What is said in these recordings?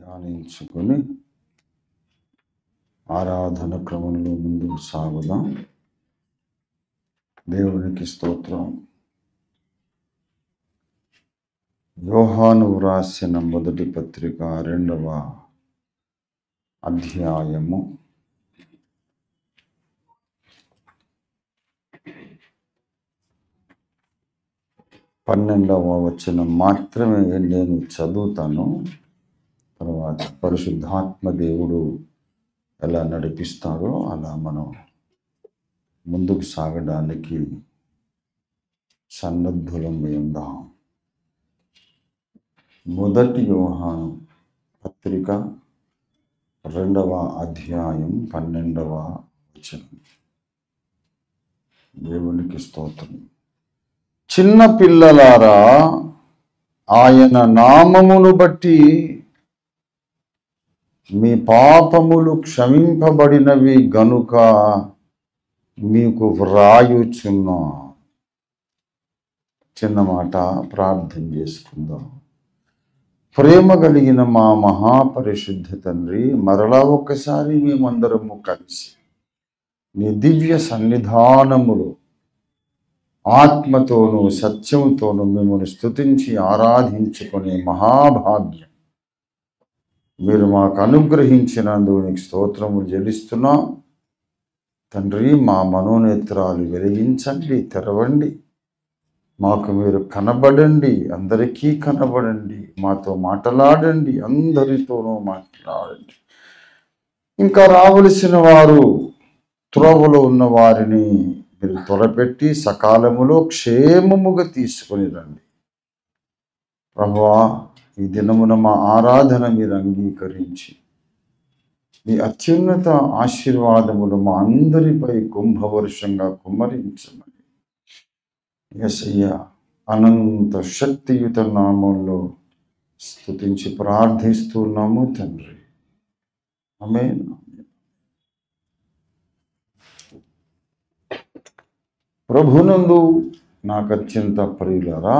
ధ్యానించుకొని ఆరాధన క్రమంలో ముందుకు సాగుదాం. దేవునికి స్తోత్రం. యోహాను వ్రాసిన మొదటి పత్రిక 2వ అధ్యాయము 12వ వచనం మాత్రమే నేను చదువుతాను. తర్వాత పరిశుద్ధాత్మ దేవుడు ఎలా నడిపిస్తారో అలా మనం ముందుకు సాగడానికి సన్నద్ధులమై ఉందాం. మొదటి యోహాను పత్రిక 2వ అధ్యాయం 12వ వచనం. దేవునికి స్తోత్రం. చిన్న పిల్లలారా, ఆయన నామమును బట్టి మీ పాపములు క్షమింపబడినవి గనుక మీకు వ్రాయుచున్నా. చిన్న మాట ప్రార్థన చేసుకుందాం. ప్రేమ కలిగిన మా మహాపరిశుద్ధ తండ్రి, మరలా ఒక్కసారి మేమందరము కలిసి నీ దివ్య సన్నిధానములు ఆత్మతోనూ సత్యముతోనూ మిమ్మల్ని స్తుతించి ఆరాధించుకునే మహాభాగ్యం మీరు మాకు అనుగ్రహించినందుకు నీకు స్తోత్రములు చెల్లిస్తున్నాం తండ్రి. మా మనోనేత్రాలు వెలిగించండి, తెరవండి. మాకు మీరు కనబడండి, అందరికీ కనబడండి, మాతో మాట్లాడండి, అందరితోనూ మాట్లాడండి. ఇంకా రావలసిన వారు, త్రోవలో ఉన్న వారిని మీరు త్వరపెట్టి సకాలములో క్షేమముగా తీసుకొని రండి ప్రభువా. ఈ దినమున మా ఆరాధన మీరు అంగీకరించి మీ అత్యున్నత ఆశీర్వాదములు మా అందరిపై కుంభవర్షంగా కుమ్మరించమని యేసయ్య అనంత శక్తియుత నామంలో స్తుతించి ప్రార్థిస్తున్నాము తండ్రి. ఆమేన్. ప్రభునందు నాకు అత్యంత ప్రియులారా,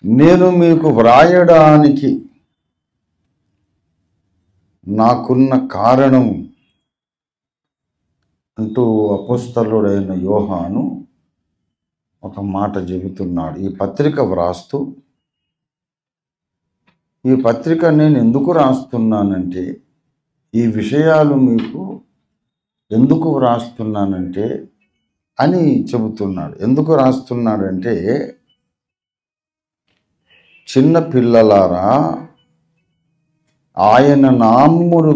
నేను మీకు వ్రాయడానికి నాకున్న కారణం అంటూ అపోస్తలుడైన యోహాను ఒక మాట చెబుతున్నాడు. ఈ పత్రిక వ్రాస్తూ, ఈ పత్రిక నేను ఎందుకు రాస్తున్నానంటే, ఈ విషయాలు మీకు ఎందుకు వ్రాస్తున్నానంటే అని చెబుతున్నాడు. ఎందుకు రాస్తున్నాడంటే, చిన్న పిల్లలారా, ఆయన నామమును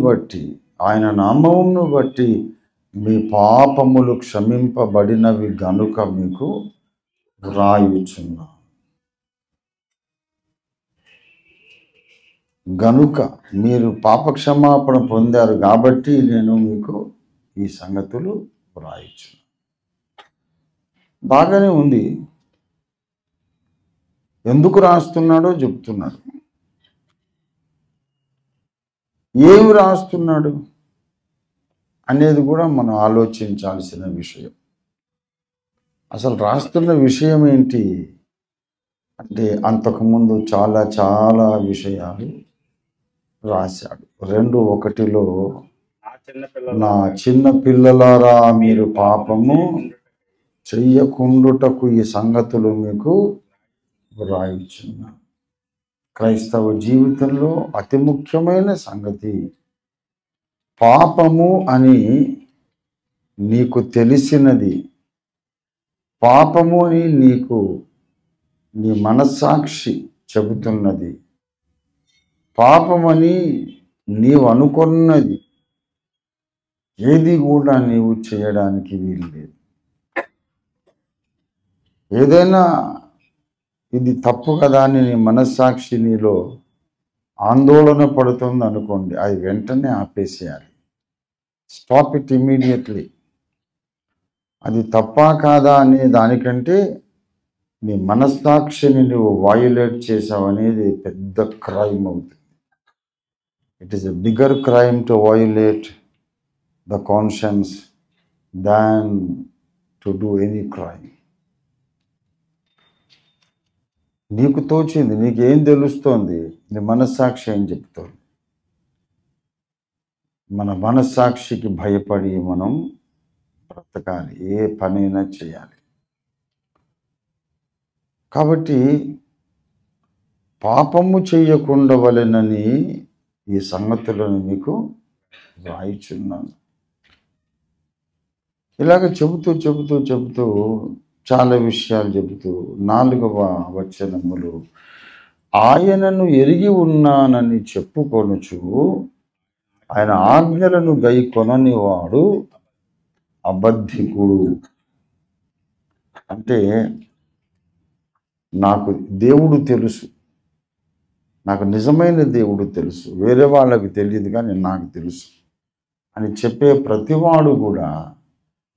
బట్టి మీ పాపములు క్షమింపబడినవి గనుక మీకు వ్రాయుచున్నా. గనుక మీరు పాపక్షమాపణ పొందారు కాబట్టి నేను మీకు ఈ సంగతులు వ్రాయుచున్నా. బాగానే ఉంది. ఎందుకు రాస్తున్నాడో చెప్తున్నాడు. ఏమి రాస్తున్నాడు అనేది కూడా మనం ఆలోచించాల్సిన విషయం. అసలు రాస్తున్న విషయం ఏంటి అంటే, అంతకుముందు చాలా విషయాలు రాశాడు. 2:1 నా చిన్న పిల్లలారా, మీరు పాపము చెయ్యకుండుటకు ఈ సంగతులు మీకు వ్రాయుచున్నా. క్రైస్తవ జీవితంలో అతి ముఖ్యమైన సంగతి పాపము అని నీకు తెలిసినది, పాపము అని నీకు నీ మనస్సాక్షి చెబుతున్నది, పాపమని నీవు అనుకున్నది ఏది కూడా నీవు చేయడానికి వీల్లేదు. ఏదైనా ఇది తప్పు కదా అని నీ మనస్సాక్షి నీలో ఆందోళన పడుతుంది అనుకోండి, అది వెంటనే ఆపేసేయాలి. Stop it immediately. అది తప్పా కాదా అనే దానికంటే నీ మనస్సాక్షిని నువ్వు వయోలేట్ చేసావనేది పెద్ద క్రైమ్ అవుతుంది. It is a bigger crime to violate the conscience than to do any crime. నీకు తోచింది, నీకేం తెలుస్తోంది, నీ మనస్సాక్షి ఏం చెప్తోంది? మన మనస్సాక్షికి భయపడి మనం బ్రతకాలి, ఏ పనైనా చేయాలి. కాబట్టి పాపము చెయ్యకుండా వలెనని ఈ సంగతులను మీకు రాయిచున్నాను. ఇలాగ చెబుతూ చాలా విషయాలు చెబుతూ 4వ వచనములు, ఆయనను ఎరిగి ఉన్నానని చెప్పుకొనుచు ఆయన ఆజ్ఞలను గైకొనని వాడు అబద్ధికుడు. అంటే నాకు దేవుడు తెలుసు, నాకు నిజమైన దేవుడు తెలుసు, వేరే వాళ్ళకి తెలియదు కానీ నాకు తెలుసు అని చెప్పే ప్రతివాడు కూడా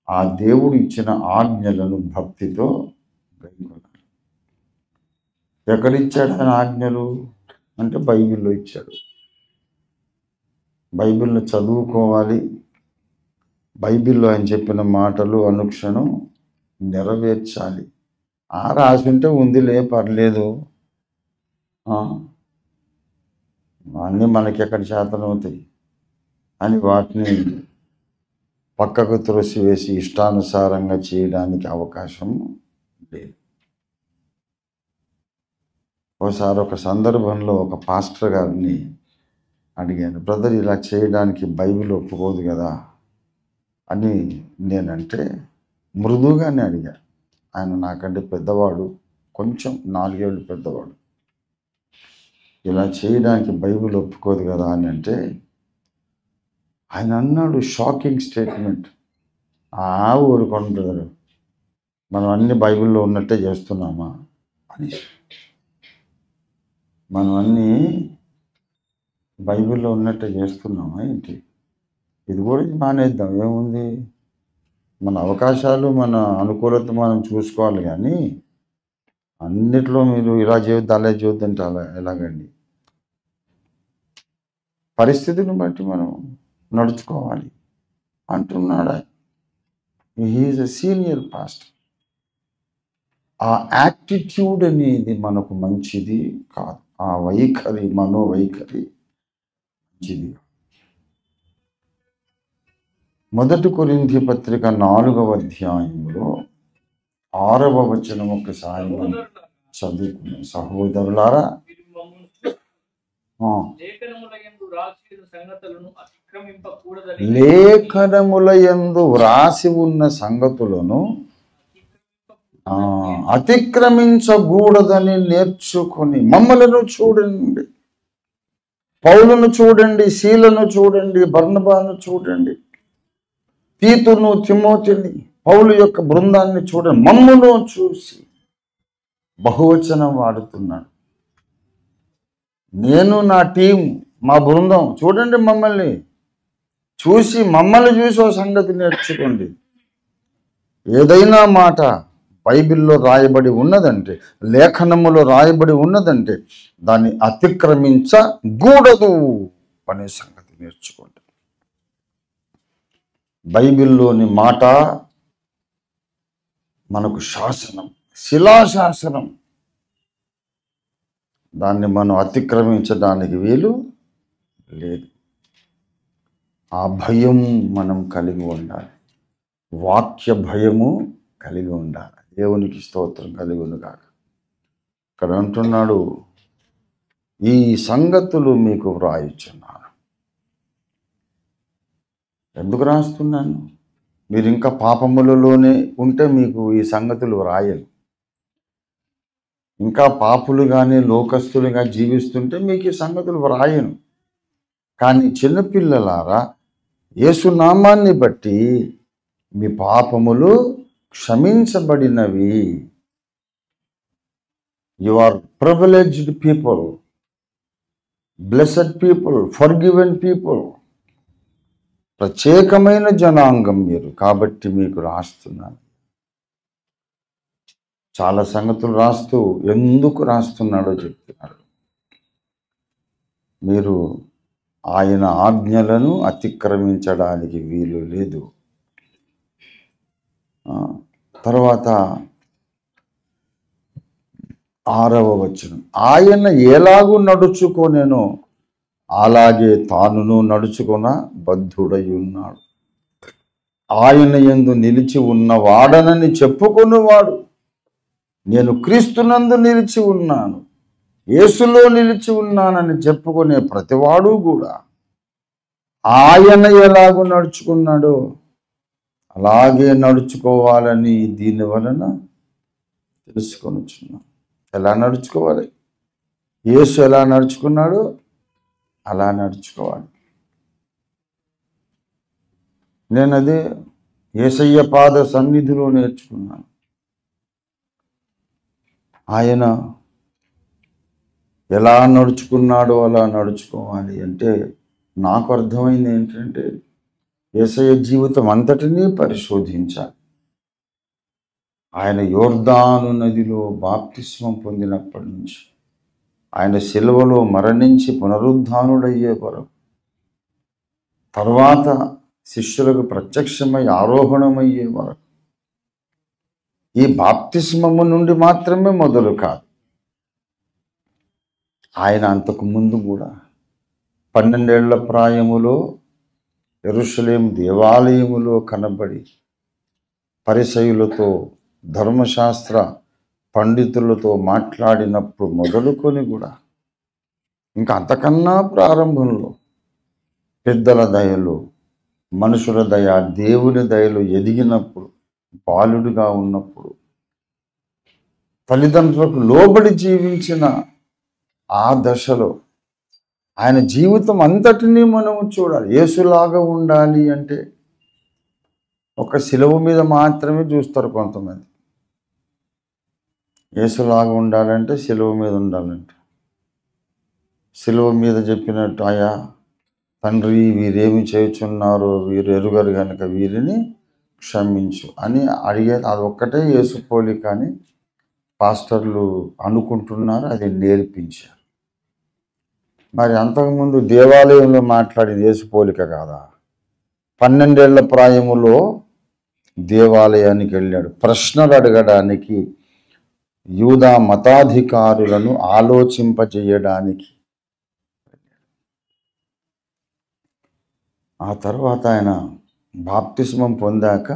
ఆ దేవుడు ఇచ్చిన ఆజ్ఞలను భక్తితో గైకొనాలి. ఎక్కడిచ్చాడు ఆయన ఆజ్ఞలు అంటే బైబిల్లో ఇచ్చాడు. బైబిల్ని చదువుకోవాలి, బైబిల్లో ఆయన చెప్పిన మాటలు అనుక్షణం నెరవేర్చాలి. రాసి ఉంటే ఉందిలే పర్లేదు, అన్నీ మనకి ఎక్కడ చేతనవుతాయి అని వాటిని పక్కకు త్రోసివేసి ఇష్టానుసారంగా చేయడానికి అవకాశం లేదు. ఒకసారి ఒక సందర్భంలో ఒక పాస్టర్ గారిని అడిగాను, బ్రదర్ ఇలా చేయడానికి బైబిల్ ఒప్పుకోదు కదా అని నేనంటే మృదువుగానే అడిగా. ఆయన నాకంటే పెద్దవాడు, కొంచెం 4 ఏళ్ళు పెద్దవాడు. ఇలా చేయడానికి బైబిల్ ఒప్పుకోదు కదా అని అంటే ఆయన అన్నాడు, షాకింగ్ స్టేట్మెంట్, ఊరుకోండి బ్రదర్, మనం అన్ని బైబిల్లో ఉన్నట్టే చేస్తున్నామా అని. మనం అన్నీ బైబిల్లో ఉన్నట్టే చేస్తున్నామా ఏంటి? ఇది కూడా మానేద్దాం, ఏముంది? మన అవకాశాలు, మన అనుకూలత మనం చూసుకోవాలి కానీ అన్నిట్లో మీరు ఇలా చేయొద్దు అలా చేయొద్దు అంటే అలా ఎలాగండి? పరిస్థితిని బట్టి మనం నడుచుకోవాలి అంటున్నాడు. He is a senior pastor. ఆ యాటిట్యూడ్ అనేది మనకు మంచిది కాదు, ఆ వైఖరి, మనోవైఖరి మంచిది. 1 కొరింథీ పత్రిక 4వ అధ్యాయంలో 6వ వచనం ఒకసారి మనం చదువుకున్నాం. సహోదరులారా, లేఖనముల యందు వ్రాసి ఉన్న సంగతులను అతిక్రమించకూడదని నేర్చుకొని మమ్మలను చూడండి, పౌలును చూడండి, శీలను చూడండి, బర్నబాను చూడండి, తీతును, తిమోతిని, పౌలు యొక్క బృందాన్ని చూడండి, మమ్మను చూసి బహువచనం వాడుతున్నాడు. నేను, నా టీం, మా బృందం చూడండి, మమ్మల్ని చూసి ఓ సంగతి నేర్చుకోండి. ఏదైనా మాట బైబిల్లో రాయబడి ఉన్నదంటే, లేఖనములో రాయబడి ఉన్నదంటే దాన్ని అతిక్రమించకూడదు అనే సంగతి నేర్చుకోండి. బైబిల్లోని మాట మనకు శాసనం, శిలాశాసనం. దాన్ని మనం అతిక్రమించడానికి వీలు లేదు. ఆ భయం మనం కలిగి ఉండాలి, వాక్య భయము కలిగి ఉండాలి. దేవునికి స్తోత్రం కలుగును గాక. ఇక్కడ అంటున్నాడు, ఈ సంగతులు మీకు వ్రాయిచున్నాను. ఎందుకు రాస్తున్నాను? మీరు ఇంకా పాపములలోనే ఉంటే మీకు ఈ సంగతులు వ్రాయను. ఇంకా పాపులుగానే లోకస్తులుగా జీవిస్తుంటే మీకు ఈ సంగతులు వ్రాయను. కానీ చిన్నపిల్లలారా, యేసునామాన్ని బట్టి మీ పాపములు క్షమించబడినవి. You are privileged people, blessed people, forgiven people, ప్రత్యేకమైన జనాంగం మీరు. కాబట్టి మీకు రాస్తున్నాను. చాలా సంగతులు రాస్తూ ఎందుకు రాస్తున్నాడో చెప్తున్నాడు. మీరు ఆయన ఆజ్ఞలను అతిక్రమించడానికి వీలు లేదు. తర్వాత 6వ వచనం, ఆయన ఎలాగూ నడుచుకొనెనో అలాగే తానును నడుచుకొన బద్ధుడై ఉన్నాడు. ఆయన యందు నిలిచి ఉన్నవాడనని చెప్పుకొనువాడు, నేను క్రీస్తునందు నిలిచి ఉన్నాను, యేసులో నిలిచి ఉన్నానని చెప్పుకునే ప్రతివాడు కూడా ఆయన ఎలాగూ నడుచుకున్నాడో అలాగే నడుచుకోవాలని దీని వలన తెలుసుకొనుచున్నాం. ఎలా నడుచుకోవాలి? యేసు ఎలా నడుచుకున్నాడో అలా నడుచుకోవాలి. నేను అదే యేసయ్య పాద సన్నిధిలో నేర్చుకున్నాను. ఆయన ఎలా నడుచుకున్నాడో అలా నడుచుకోవాలి అంటే నాకు అర్థమైంది ఏంటంటే, యేసయ్య జీవితం అంతటినీ పరిశోధించాలి. ఆయన యోర్దాను నదిలో బాప్తిస్మం పొందినప్పటి నుంచి ఆయన సిలువలో మరణించి పునరుద్ధానుడయ్యే వరకు, తర్వాత శిష్యులకు ప్రత్యక్షమై ఆరోహణమయ్యే వరకు, ఈ బాప్తిస్మము నుండి మాత్రమే మొదలు కాదు. ఆయన అంతకు ముందు కూడా 12 ఏళ్ల ప్రాయములో యెరూషలేము దేవాలయములో కనబడి పరిసయ్యులతో ధర్మశాస్త్ర పండితులతో మాట్లాడినప్పుడు మొదలుకొని కూడా, ఇంకా అంతకన్నా ప్రారంభంలో పెద్దల దయలో, మనుషుల దయ, దేవుని దయలో ఎదిగినప్పుడు, బాలుడిగా ఉన్నప్పుడు తల్లిదండ్రులకు లోబడి జీవించిన ఆ దశలో ఆయన జీవితం అంతటినీ మనము చూడాలి. యేసులాగా ఉండాలి అంటే ఒక శిలువ మీద మాత్రమే చూస్తారు కొంతమంది. యేసులాగా ఉండాలంటే శిలువ మీద ఉండాలంట. శిలువ మీద చెప్పినట్టు, అయ్యా తండ్రి వీరేమి చేయుచున్నారో వీరు ఎరుగరు కనుక వీరిని క్షమించు అని అడిగేది. అది ఒక్కటే యేసు పోలిక అని పాస్టర్లు అనుకుంటున్నారు, అది నేర్పించారు. మరి అంతకుముందు దేవాలయంలో మాట్లాడేది యేసు పోలిక కాదా? 12 ఏళ్ల ప్రాయములో దేవాలయానికి వెళ్ళాడు ప్రశ్నలు అడగడానికి, యూదా మతాధికారులను ఆలోచింపజేయడానికి. ఆ తర్వాత ఆయన బాప్తిస్మం పొందాక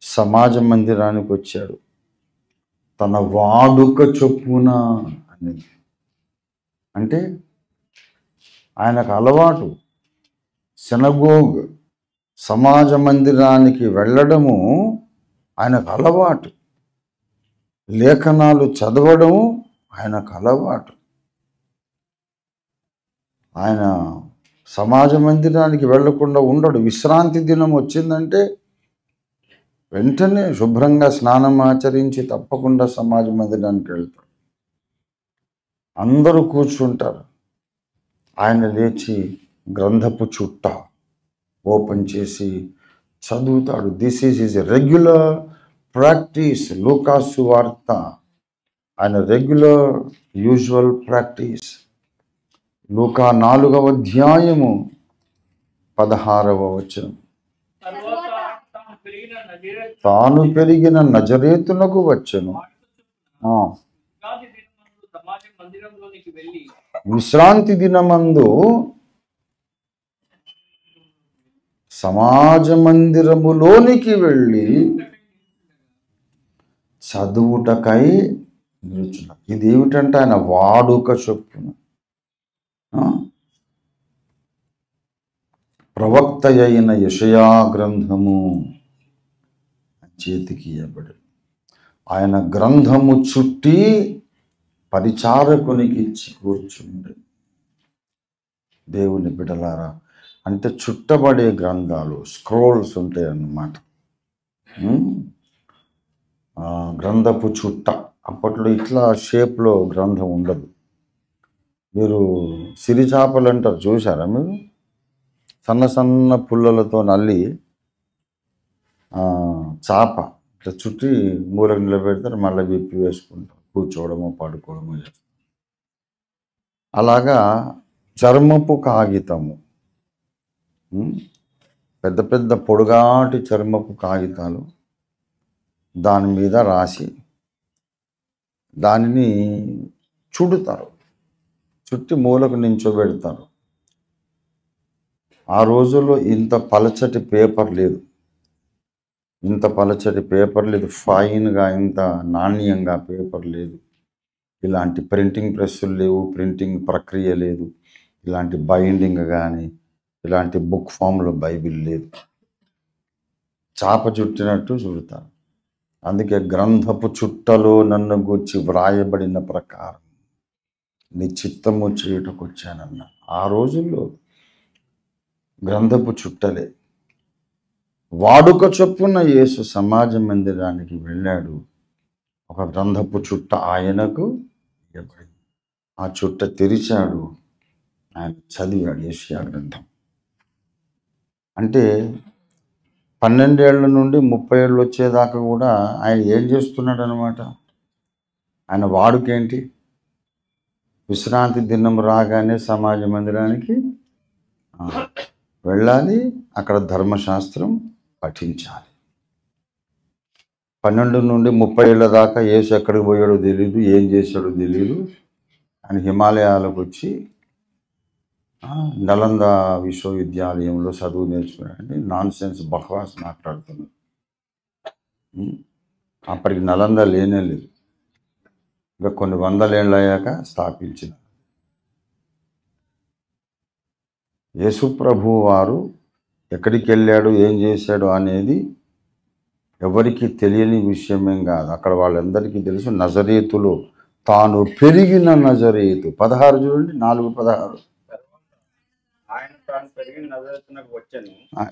సమాజ మందిరానికి వచ్చాడు. తన వాడుక చొప్పున అనేది అంటే ఆయనకు అలవాటు సినగోగ్ సమాజ మందిరానికి వెళ్ళడము ఆయనకు అలవాటు, లేఖనాలు చదవడము ఆయనకు అలవాటు. ఆయన సమాజ మందిరానికి వెళ్లకుండా ఉండడు. విశ్రాంతి దినం వచ్చిందంటే వెంటనే శుభ్రంగా స్నానం ఆచరించి తప్పకుండా సమాజ మందిరానికి వెళ్తాడు. అందరూ కూర్చుంటారు, ఆయన లేచి గ్రంథపు చుట్ట ఓపెన్ చేసి చదువుతాడు. This is his regular practice. లూకాసు వార్త ఆయన రెగ్యులర్ యూజువల్ ప్రాక్టీస్. లూకా 4వ అధ్యాయము 16వ వచనం, తాను పెరిగిన నజరేతునకు వచ్చెను. విశ్రాంతి దినమందు సమాజ మందిరములోనికి వెళ్ళి చదువుటకై నిలుచున్న. ఇది ఏమిటంటే ఆయన వాడుక చొప్పున ప్రవక్త అయిన యెషయా గ్రంథము చేతికి ఇవ్వబడి ఆయన గ్రంథము చుట్టి పరిచారకునికి ఇచ్చి కూర్చుండి. దేవుని బిడ్డలారా, అంటే చుట్టబడే గ్రంథాలు, స్క్రోల్స్ ఉంటాయి అన్నమాట. గ్రంథపు చుట్ట. అప్పట్లో ఇట్లా షేప్లో గ్రంథం ఉండదు. మీరు సిరిచాపలు అంటారు, చూసారా మీరు? సన్న సన్న పుల్లలతో నల్లి చాప ఇట్లా చుట్టి మూలకు నిలబెడతారు, మళ్ళీ విప్పి వేసుకుంటారు, కూర్చోవడమో పడుకోవడమో చేస్తారు. అలాగా చర్మపు కాగితము, పెద్ద పెద్ద పొడుగాటి చర్మపు కాగితాలు, దాని మీద రాసి దానిని చుడతారు, చుట్టి మూలకు నించోబెడతారు. ఆ రోజుల్లో ఇంత పలచటి పేపర్ లేదు, ఫైన్గా ఇంత నాణ్యంగా పేపర్ లేదు, ఇలాంటి ప్రింటింగ్ ప్రెస్సులు లేవు, ప్రింటింగ్ ప్రక్రియ లేదు, ఇలాంటి బైండింగ్ కానీ ఇలాంటి బుక్ ఫామ్లో బైబిల్ లేదు. చాప చుట్టినట్టు చుడతారు. అందుకే గ్రంథపు చుట్టలో నన్ను గూర్చి వ్రాయబడిన ప్రకారం నీ చిత్తము చేయుటకు వచ్చానన్న. ఆ రోజుల్లో గ్రంథపు చుట్టలే. వాడుక చొప్పున యేసు సమాజ మందిరానికి వెళ్ళాడు. ఒక గ్రంథపు చుట్ట ఆయనకు ఇవ్వబడింది. ఆ చుట్ట తెరిచాడు, ఆయన చదివాడు యెషయా గ్రంథం. అంటే 12 ఏళ్ల నుండి 30 ఏళ్ళు వచ్చేదాకా కూడా ఆయన ఏం చేస్తున్నాడు అనమాట? ఆయన వాడుకేంటి? విశ్రాంతి దినం రాగానే సమాజ మందిరానికి వెళ్ళాలి, అక్కడ ధర్మశాస్త్రం పఠించాలి. 12 నుండి 30 ఏళ్ళ దాకా యేసు ఎక్కడికి పోయాడో తెలియదు, ఏం చేశాడో తెలియదు. ఆయన హిమాలయాలకు వచ్చి నలంద విశ్వవిద్యాలయంలో చదువు నేర్చుకున్నాడంటే నాన్ సెన్స్ బకవాస్ మాట్లాడుతున్నాడు. అప్పటికి నలంద లేనే లేదు, ఇంకా కొన్ని 100 ఏళ్ళు అయ్యాక స్థాపించిన. యేసు ప్రభు వారు ఎక్కడికి వెళ్ళాడు, ఏం చేశాడు అనేది ఎవరికి తెలియని విషయమేం కాదు. అక్కడ వాళ్ళందరికీ తెలుసు. నజరేతులో తాను పెరిగిన నజరేతు 16 చూడండి, 4:16.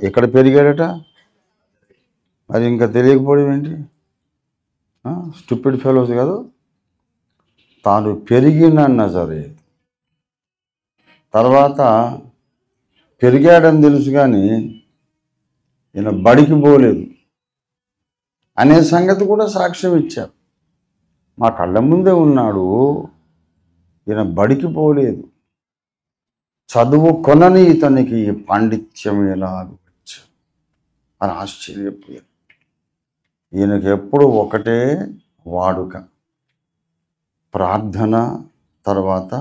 ఎక్కడ పెరిగాడట? మరి ఇంకా తెలియకపోవడం ఏంటి? స్టూపిడ్ ఫెలోస్ కాదు. తాను పెరిగిన నజరేతు. తర్వాత పెరిగాడని తెలుసు కానీ ఈయన బడికి పోలేదు అనే సంగతి కూడా సాక్ష్యం ఇచ్చారు. మా కళ్ళ ముందే ఉన్నాడు, ఈయన బడికి పోలేదు, చదువు కొనని ఇతనికి పాండిత్యం ఎలాగవచ్చు అని ఆశ్చర్యపోయారు. ఈయనకి ఎప్పుడు ఒకటే వాడుక, ప్రార్థన, తర్వాత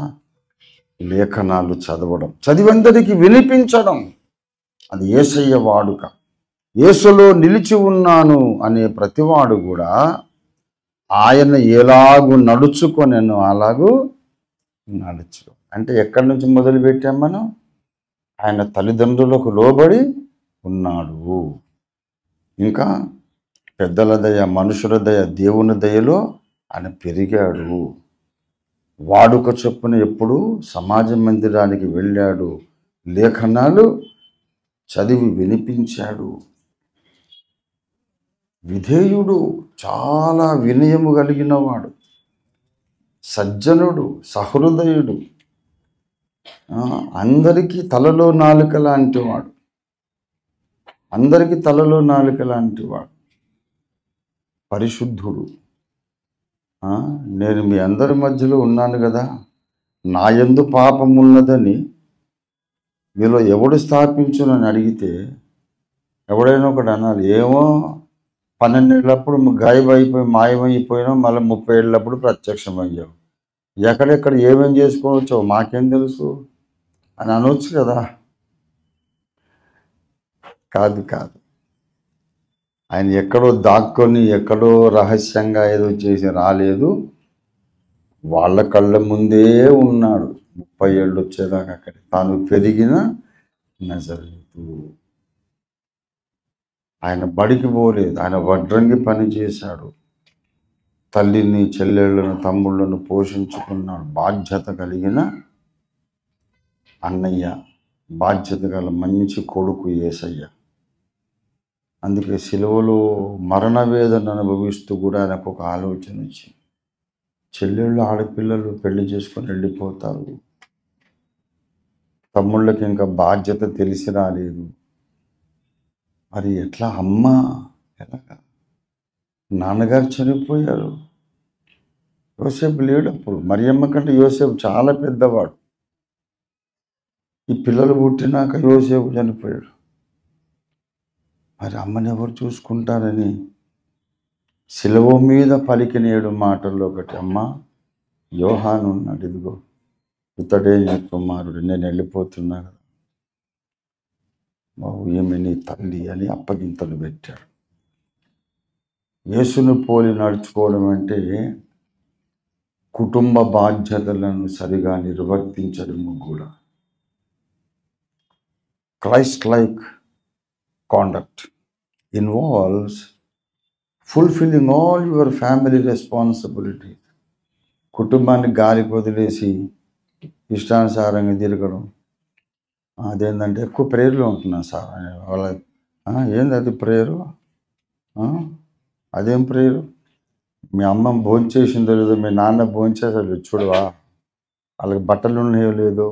లేఖనాలు చదవడం, చదివందరికీ వినిపించడం. అది యేసయ్య వాడుక. యేసులో నిలిచి ఉన్నాను అనే ప్రతివాడు కూడా ఆయన ఎలాగూ నడుచుకొనెను అలాగూ నడుచు. అంటే ఎక్కడి నుంచి మొదలు పెట్టాం మనం? ఆయన తల్లిదండ్రులకు లోబడి ఉన్నాడు. ఇంకా పెద్దల దయ, మనుషుల దయ, దేవుని దయలో ఆయన పెరిగాడు. వాడుక చొప్పున ఎప్పుడు సమాజ మందిరానికి వెళ్ళాడు, లేఖనాలు చదివి వినిపించాడు. విధేయుడు, చాలా వినయము కలిగిన వాడు, సజ్జనుడు, సహృదయుడు, అందరికీ తలలో నాలుక లాంటివాడు, పరిశుద్ధుడు. నేను మీ అందరి మధ్యలో ఉన్నాను కదా, నా యందు పాపం ఉన్నదని మీలో ఎవడు స్థాపించునని అడిగితే ఎవడైనా ఒకటి అనాలి, ఏమో 12 ఏళ్ళప్పుడు గాయమైపోయి మాయమైపోయినావు, మళ్ళీ 30 ఏళ్ళప్పుడు ప్రత్యక్షమయ్యావు, ఎక్కడెక్కడ ఏమేం చేసుకోవచ్చో మాకేం తెలుసు అని అనవచ్చు కదా. కాదు, ఆయన ఎక్కడో దాక్కొని ఎక్కడో రహస్యంగా ఏదో చేసి రాలేదు, వాళ్ళ కళ్ళ ముందే ఉన్నాడు 30 ఏళ్ళు వచ్చేదాకా. అక్కడ తాను పెరిగిన నజరేతు. ఆయన బడికి పోలేదు, ఆయన వడ్రంగి పని చేశాడు, తల్లిని, చెల్లెళ్ళను, తమ్ముళ్ళను పోషించుకున్నాడు. బాధ్యత కలిగిన అన్నయ్య, బాధ్యత గల మంచి కొడుకు యేసయ్య. అందుకే సిలువలో మరణ వేదన అనుభవిస్తూ కూడా ఆయనకు ఒక ఆలోచన వచ్చింది. చెల్లెళ్ళు, ఆడపిల్లలు పెళ్లి చేసుకొని వెళ్ళిపోతారు, తమ్ముళ్ళకి ఇంకా బాధ్యత తెలిసి రాలేదు, మరి ఎట్లా? అమ్మ ఎలాగా? నాన్నగారు చనిపోయారు, యోసేపు లేడప్పుడు. మరియమ్మ కంటే యోసేపు చాలా పెద్దవాడు. ఈ పిల్లలు పుట్టినాక యోసేపు చనిపోయాడు, మరి అమ్మని ఎవరు చూసుకుంటారని శిలువ మీద పలికిన 7 మాటల్లో ఒకటి, అమ్మా యోహాను ఉన్నాడు, ఇదిగో ఇతడే నీ కుమారుడు, నేను వెళ్ళిపోతున్నా కదా, బాబు ఏమి నీ తల్లి అని అప్పగింతలు పెట్టాడు. యేసును పోలి నడుచుకోవడం అంటే కుటుంబ బాధ్యతలను సరిగా నిర్వర్తించడము కూడా. Christ like conduct involves fulfilling all your family responsibility. కుటుంబాన్ని గాలికి వదిలేసి ఇష్టానుసారంగా తిరగడం, అదేంటంటే ఎక్కువ ప్రేయర్లో ఉంటున్నా సార్ వాళ్ళ, ఏంది అది ప్రేయరు, అదేం ప్రేయరు, మీ అమ్మ భోంచేసిందో లేదో, మీ నాన్న భోంచేసాడు చూడవా, వాళ్ళకి బట్టలు ఉన్నాయో లేదో,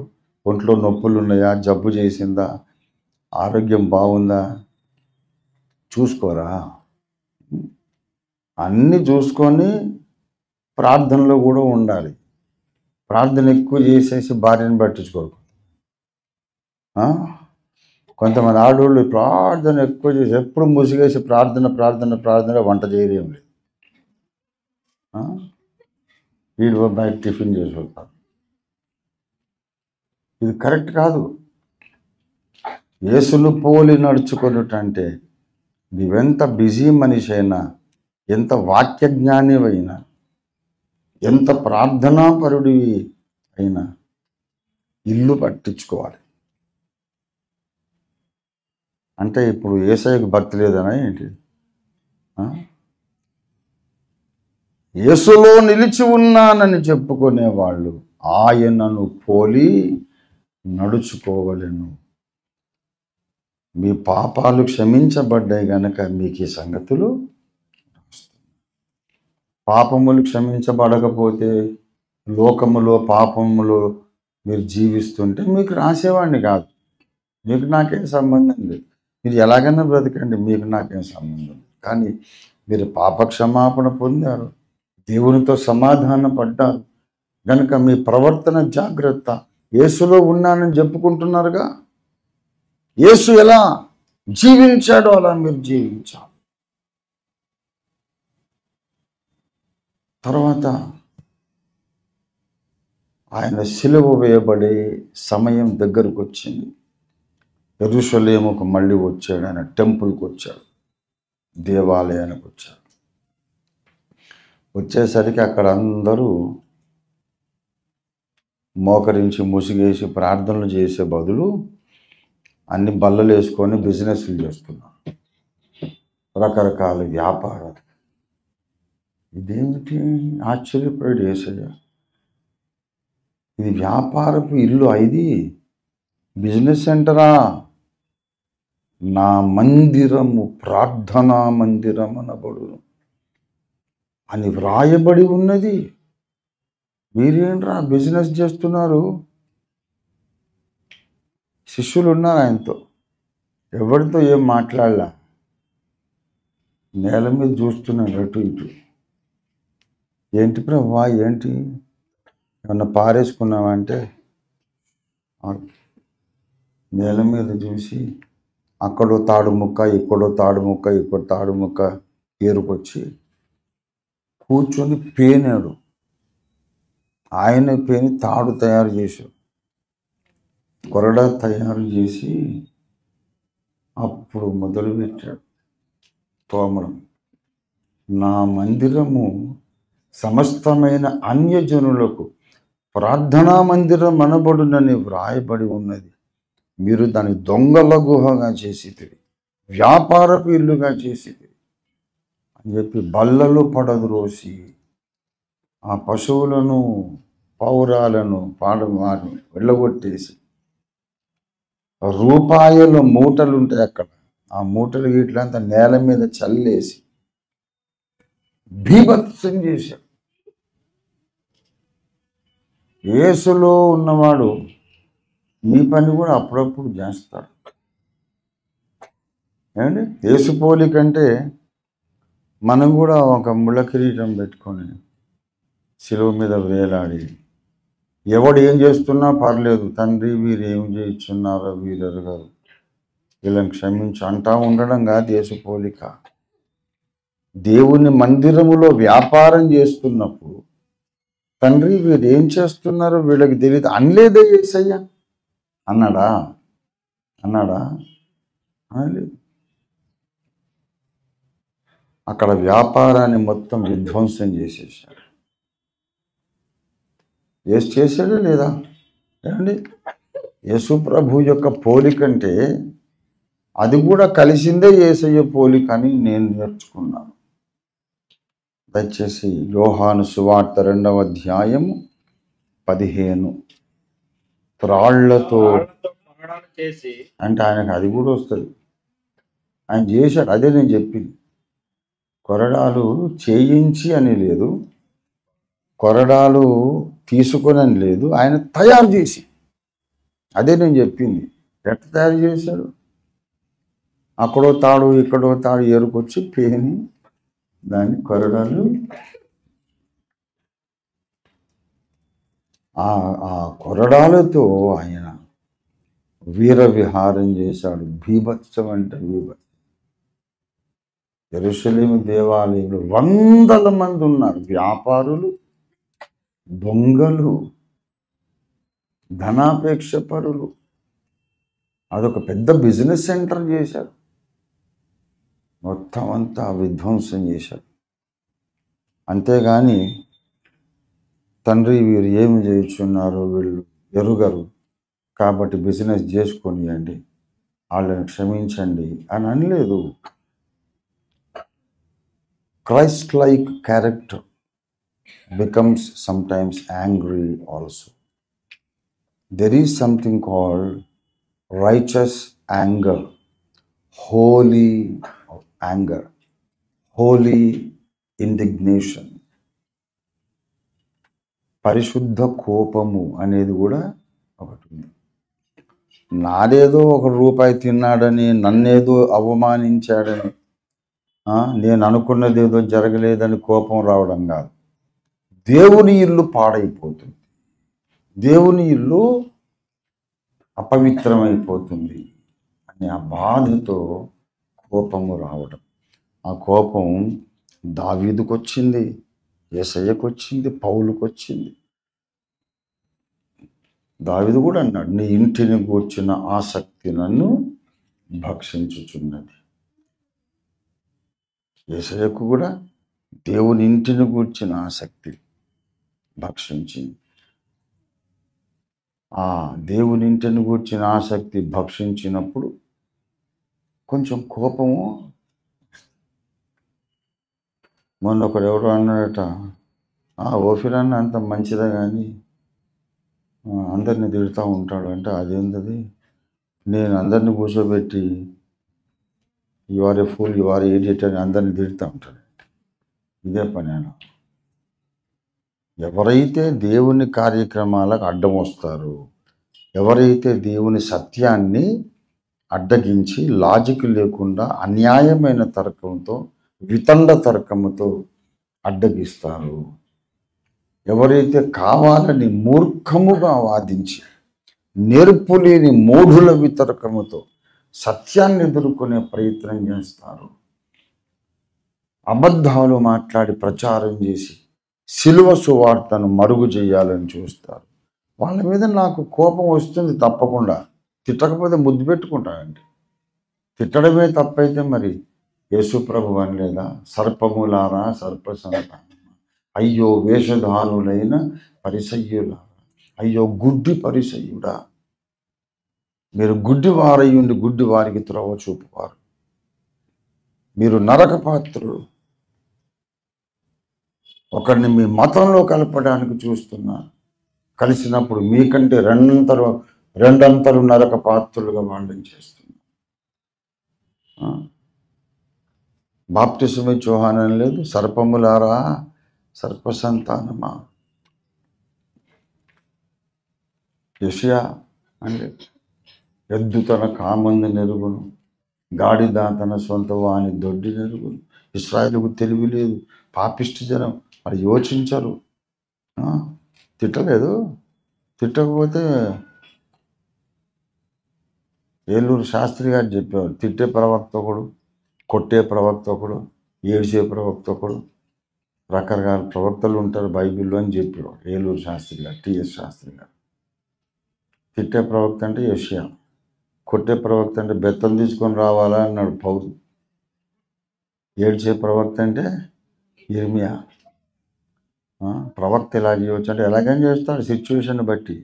ఒంట్లో నొప్పులు ఉన్నాయా, జబ్బు చేసిందా, ఆరోగ్యం బాగుందా చూసుకోరా. అన్నీ చూసుకొని ప్రార్థనలో కూడా ఉండాలి. ప్రార్థన ఎక్కువ చేసేసి భార్యను పట్టించుకోరు. కొంతమంది ఆడవాళ్ళు ప్రార్థన ఎక్కువ చేసి ఎప్పుడు ముసిగేసి ప్రార్థన ప్రార్థన ప్రార్థన, వంట చేయలేం లేదు, వీడు బయట టిఫిన్ చేసి వస్తారు. ఇది కరెక్ట్ కాదు. యేసును పోలి నడుచుకున్నట్టంటే నువ్వెంత బిజీ మనిషి అయినా, ఎంత వాక్యజ్ఞానివైనా, ఎంత ప్రార్థనాపరుడివి అయినా ఇల్లు పట్టించుకోవాలి. అంటే ఇప్పుడు యేసయ్యకు భక్తి లేదనా ఏంటి? యేసులో నిలిచి ఉన్నానని చెప్పుకునేవాళ్ళు ఆయనను పోలి నడుచుకోవలెను. మీ పాపాలు క్షమించబడ్డాయి గనక మీకు ఈ సంగతులు. పాపములు క్షమించబడకపోతే, లోకములో పాపములో మీరు జీవిస్తుంటే మీకు రాసేవాడిని కాదు. మీకు నాకేం సంబంధం లేదు, మీరు ఎలాగైనా బ్రతకండి, మీకు నాకేం సంబంధం లేదు. కానీ మీరు పాపక్షమాపణ పొందారు, దేవునితో సమాధాన పడ్డారు కనుక మీ ప్రవర్తన జాగ్రత్త. యేసులో ఉన్నానని చెప్పుకుంటున్నారుగా, యేసు ఎలా జీవించాడో అలా మీరు జీవించాలి. తర్వాత ఆయన సిలువ వేయబడే సమయం దగ్గరకు వచ్చింది. యెరూషలేముకు మళ్ళీ వచ్చాడు, ఆయన టెంపుల్కి వచ్చాడు, దేవాలయానికి వచ్చాడు. వచ్చేసరికి అక్కడ అందరూ మోకరించి ముసిగేసి ప్రార్థనలు చేసే బదులు అన్ని బల్లలు వేసుకొని బిజినెస్లు చేస్తున్నారు, రకరకాల వ్యాపారాలు. ఇదేమిటి ఆశ్చర్యపోయాడు యేసయ్య. ఇది వ్యాపారపు ఇల్లు, ఇది బిజినెస్ సెంటరా? నా మందిరము ప్రార్థనా మందిరం అనబడు అని వ్రాయబడి ఉన్నది. మీరేంట్రా బిజినెస్ చేస్తున్నారు? శిష్యులు ఉన్నారు ఆయనతో, ఎవరితో ఏం మాట్లాడలా, నేల మీద చూస్తున్నాడు అటు ఇటు. ఏంటి ప్రభువా, ఏంటి ఏమన్నా పారేసుకున్నావంటే నేల మీద చూసి అక్కడో తాడు ముక్క, ఇక్కడో తాడు ముక్క, ఇక్కడ తాడు ముక్క ఏరుకొచ్చి కూర్చొని పేనాడు. ఆయన పేని తాడు తయారు చేశాడు, కొరడా తయారు చేసి అప్పుడు మొదలుపెట్టాడు తోమడం. నా మందిరము సమస్తమైన అన్యజనులకు ప్రార్థనా మందిరం అనబడునని వ్రాయబడి ఉన్నది, మీరు దాన్ని దొంగల గుహగా చేసితిరి, వ్యాపారపు ఇల్లుగా చేసితిరి అని చెప్పి బల్లలు పడద్రోసి ఆ పశువులను పౌరాలను వారిని వెళ్ళగొట్టేసి రూపాయల మూటలు ఉంటాయి అక్కడ, ఆ మూటలు వీటిలంతా నేల మీద చల్లేసి బీభత్సం చేశాడు. యేసులో ఉన్నవాడు ఈ పని కూడా అప్పుడప్పుడు చేస్తాడు. ఏమండి, యేసు పోలికంటే మనం కూడా ఒక ముళ్ళ కిరీటం పెట్టుకొని శిలువ మీద వేలాడి, ఎవడు ఏం చేస్తున్నా పర్లేదు, తండ్రి వీరు ఏం చేయించున్నారో వీరెరగారు, వీళ్ళని క్షమించు అంటా ఉండడం కాదు యేసు పోలిక. దేవుని మందిరములో వ్యాపారం చేస్తున్నప్పుడు తండ్రి వీరు ఏం చేస్తున్నారో వీళ్ళకి తెలియదు అనలేదే యేసయ్య అన్నాడా అనలేదు. అక్కడ వ్యాపారాన్ని మొత్తం విధ్వంసం చేసేసాడు. యేసు చేశాడా లేదా? ఏమండి, యేసు ప్రభు యొక్క పోలికంటే అది కూడా కలిసిందే యేసయ్య పోలిక అని నేను నేర్చుకున్నాను. దయచేసి యోహాను సువార్త 2వ అధ్యాయము 15. త్రాళ్లతో అంటే ఆయనకు అది కూడా వస్తుంది. ఆయన చేశాడు. అదే నేను చెప్పింది. కొరడాలు చేయించి అని లేదు, కొరడాలు తీసుకొని అని లేదు, ఆయన తయారు చేసి. అదే నేను చెప్పింది. ఎట్లా తయారు చేశాడు? అక్కడో తాడు ఇక్కడో తాడు ఏరుకొచ్చి పేని దాన్ని కొరడాలు ఆ కొరడాలతో ఆయన వీర విహారం చేశాడు. బీభత్సం అంటే బీభత్సం. యెరూషలేము దేవాలయంలో వందల మంది ఉన్నారు. వ్యాపారులు, దొంగలు, ధనాపేక్ష పరులు. అదొక పెద్ద బిజినెస్ సెంటర్ చేశారు. మొత్తం అంతా విధ్వంసం చేశారు. అంతేగాని తండ్రి వీరు ఏమి చేయుచున్నారో వీళ్ళు ఎరుగరు, కాబట్టి బిజినెస్ చేసుకొనియండి, వాళ్ళని క్షమించండి అని అనలేదు. Christ like character becomes sometimes angry also. There is something called righteous anger, holy anger, holy indignation. పరిశుద్ధ కోపము అనేది కూడా ఒకటి ఉంది. నాదేదో ₹1 తిన్నాడని, నన్నేదో అవమానించాడని, నేను అనుకున్నదేదో జరగలేదని కోపం రావడం కాదు. దేవుని ఇల్లు పాడైపోతుంది, దేవుని ఇల్లు అపవిత్రమైపోతుంది అని ఆ బాధతో కోపము రావడం. ఆ కోపం దావీదుకు వచ్చింది, యేసయ్యకు వచ్చింది, పౌలుకు వచ్చింది. దావీదు కూడా అన్నాడు, నీ ఇంటిని గూర్చిన ఆసక్తి నన్ను భక్షించుచున్నది. యేసయ్యకు కూడా దేవుని ఇంటిని గూర్చిన ఆసక్తి భక్షించింది. ఆ దేవుని ఇంటిని గూర్చిన ఆసక్తి భక్షించినప్పుడు కొంచెం కోపము. మొన్న ఒకడు ఎవరు అన్నాడట, ఓఫిరన్న అంత మంచిదే కానీ అందరిని తిడుతూ ఉంటాడు అంటే, అదేంటది, నేను అందరిని కూర్చోబెట్టి you are a fool, you are idiot అని అందరిని తిడుతూ ఉంటాడు. ఇదే పని. ఎవరైతే దేవుని కార్యక్రమాలకు అడ్డం వస్తారో, ఎవరైతే దేవుని సత్యాన్ని అడ్డగించి లాజిక్ లేకుండా అన్యాయమైన తర్కంతో, వితండ తర్కముతో అడ్డగిస్తారు, ఎవరైతే కావాలని మూర్ఖముగా వాదించి నేర్పు లేని మూఢుల వితర్కముతో సత్యాన్ని ఎదుర్కొనే ప్రయత్నం చేస్తారు, అబద్ధాలు మాట్లాడి ప్రచారం చేసి సిలువ సువార్తను మరుగు చేయాలని చూస్తారు, వాళ్ళ మీద నాకు కోపం వస్తుంది తప్పకుండా. తిట్టకపోతే ముద్దు పెట్టుకుంటానండి. తిట్టడమే తప్పైతే మరి యేసు ప్రభు అనలేదా, సర్పములారా సర్పసంతానమా, అయ్యో వేషధారులైన పరిసయ్యులారా, అయ్యో గుడ్డి పరిసయ్యుడా, మీరు గుడ్డి వారయ్యుండి గుడ్డి వారికి త్రోవ చూపువారు, మీరు నరక పాత్రులు, ఒకరిని మీ మతంలో కలపడానికి చూస్తున్నారు, కలిసినప్పుడు మీకంటే రెండంతలు నరక పాత్రులుగా వాళ్ళని చేస్తున్నారు. బాప్తిసమే యోహాను లేదు, సర్పములారా సర్పసంతానమా, యెషయా అనలేదు. ఎద్దు తన కామంది నెరుగును, గాడిద తన సొంత వాని దొడ్డి నెరుగును. ఇశ్రాయేలుకు తెలివి లేదు, పాపిష్టి జనం, అది యోచించరు. తిట్టలేదు. తిట్టకపోతే ఏలూరు శాస్త్రి గారు చెప్పేవారు, తిట్టే ప్రవక్త ఒకడు, కొట్టే ప్రవక్త ఒకడు, ఏడ్చే ప్రవక్త ఒకడు, రకరకాల ప్రవక్తలు ఉంటారు బైబిల్లో అని చెప్పాడు ఏలూరు శాస్త్రి గారు, టిఎస్ శాస్త్రి గారు. తిట్టే ప్రవక్త అంటే యెషయా, కొట్టే ప్రవక్త అంటే బెత్తం తీసుకొని రావాలా అన్నాడు పౌలు. ఏడ్చే ప్రవక్త అంటే ఇర్మియా. ప్రవక్త ఎలా చేయవచ్చు అంటే ఎలాగైనా చేస్తాడు సిచ్యువేషన్ బట్టి.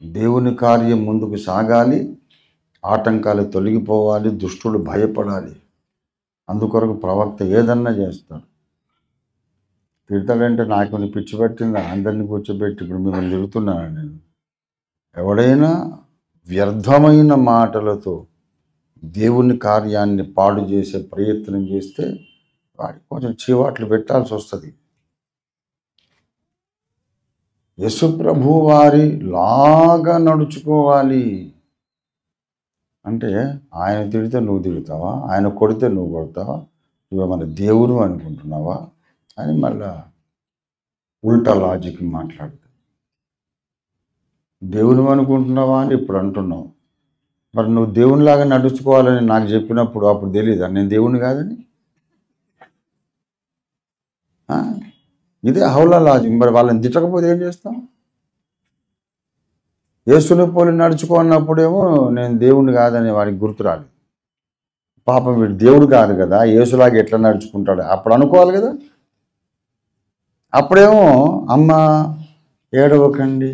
దేవుని కార్యం ముందుకు సాగాలి, ఆటంకాలు తొలగిపోవాలి, దుష్టుడు భయపడాలి. అందుకొరకు ప్రవక్త ఏదన్నా చేస్తాడు. తిడతాడంటే నాకు పిచ్చి పట్టిందా, అందరినీ కూర్చోబెట్టి ఇప్పుడు మిమ్మల్ని తిరుగుతున్నాను నేను. ఎవడైనా వ్యర్థమైన మాటలతో దేవుని కార్యాన్ని పాడు చేసే ప్రయత్నం చేస్తే వాడికి కొంచెం చీవాట్లు పెట్టాల్సి వస్తుంది. యేసు ప్రభు వారి లాగా నడుచుకోవాలి అంటే ఆయన తిడితే నువ్వు తిడతావా, ఆయన కొడితే నువ్వు కొడతావా, నువ్వు మన దేవుడు అనుకుంటున్నావా అని మళ్ళా ఉల్టా లాజిక్ మాట్లాడుతావు. దేవుడు అనుకుంటున్నావా అని ఇప్పుడు అంటున్నావు. మరి నువ్వు దేవునిలాగా నడుచుకోవాలని నాకు చెప్పినప్పుడు అప్పుడు తెలియదా నేను దేవుని కాదని? ఇదే హౌలా లాజిక్. మరి వాళ్ళని తిట్టకపోతే ఏం చేస్తాం? యేసుని పోలి నడుచుకో అన్నప్పుడేమో నేను దేవుని కాదని వాడికి గుర్తు రాలేదు. పాపం వీడు దేవుడు కాదు కదా, యేసులాగా ఎట్లా నడుచుకుంటాడు అప్పుడు అనుకోవాలి కదా. అప్పుడేమో అమ్మ ఏడవకండి,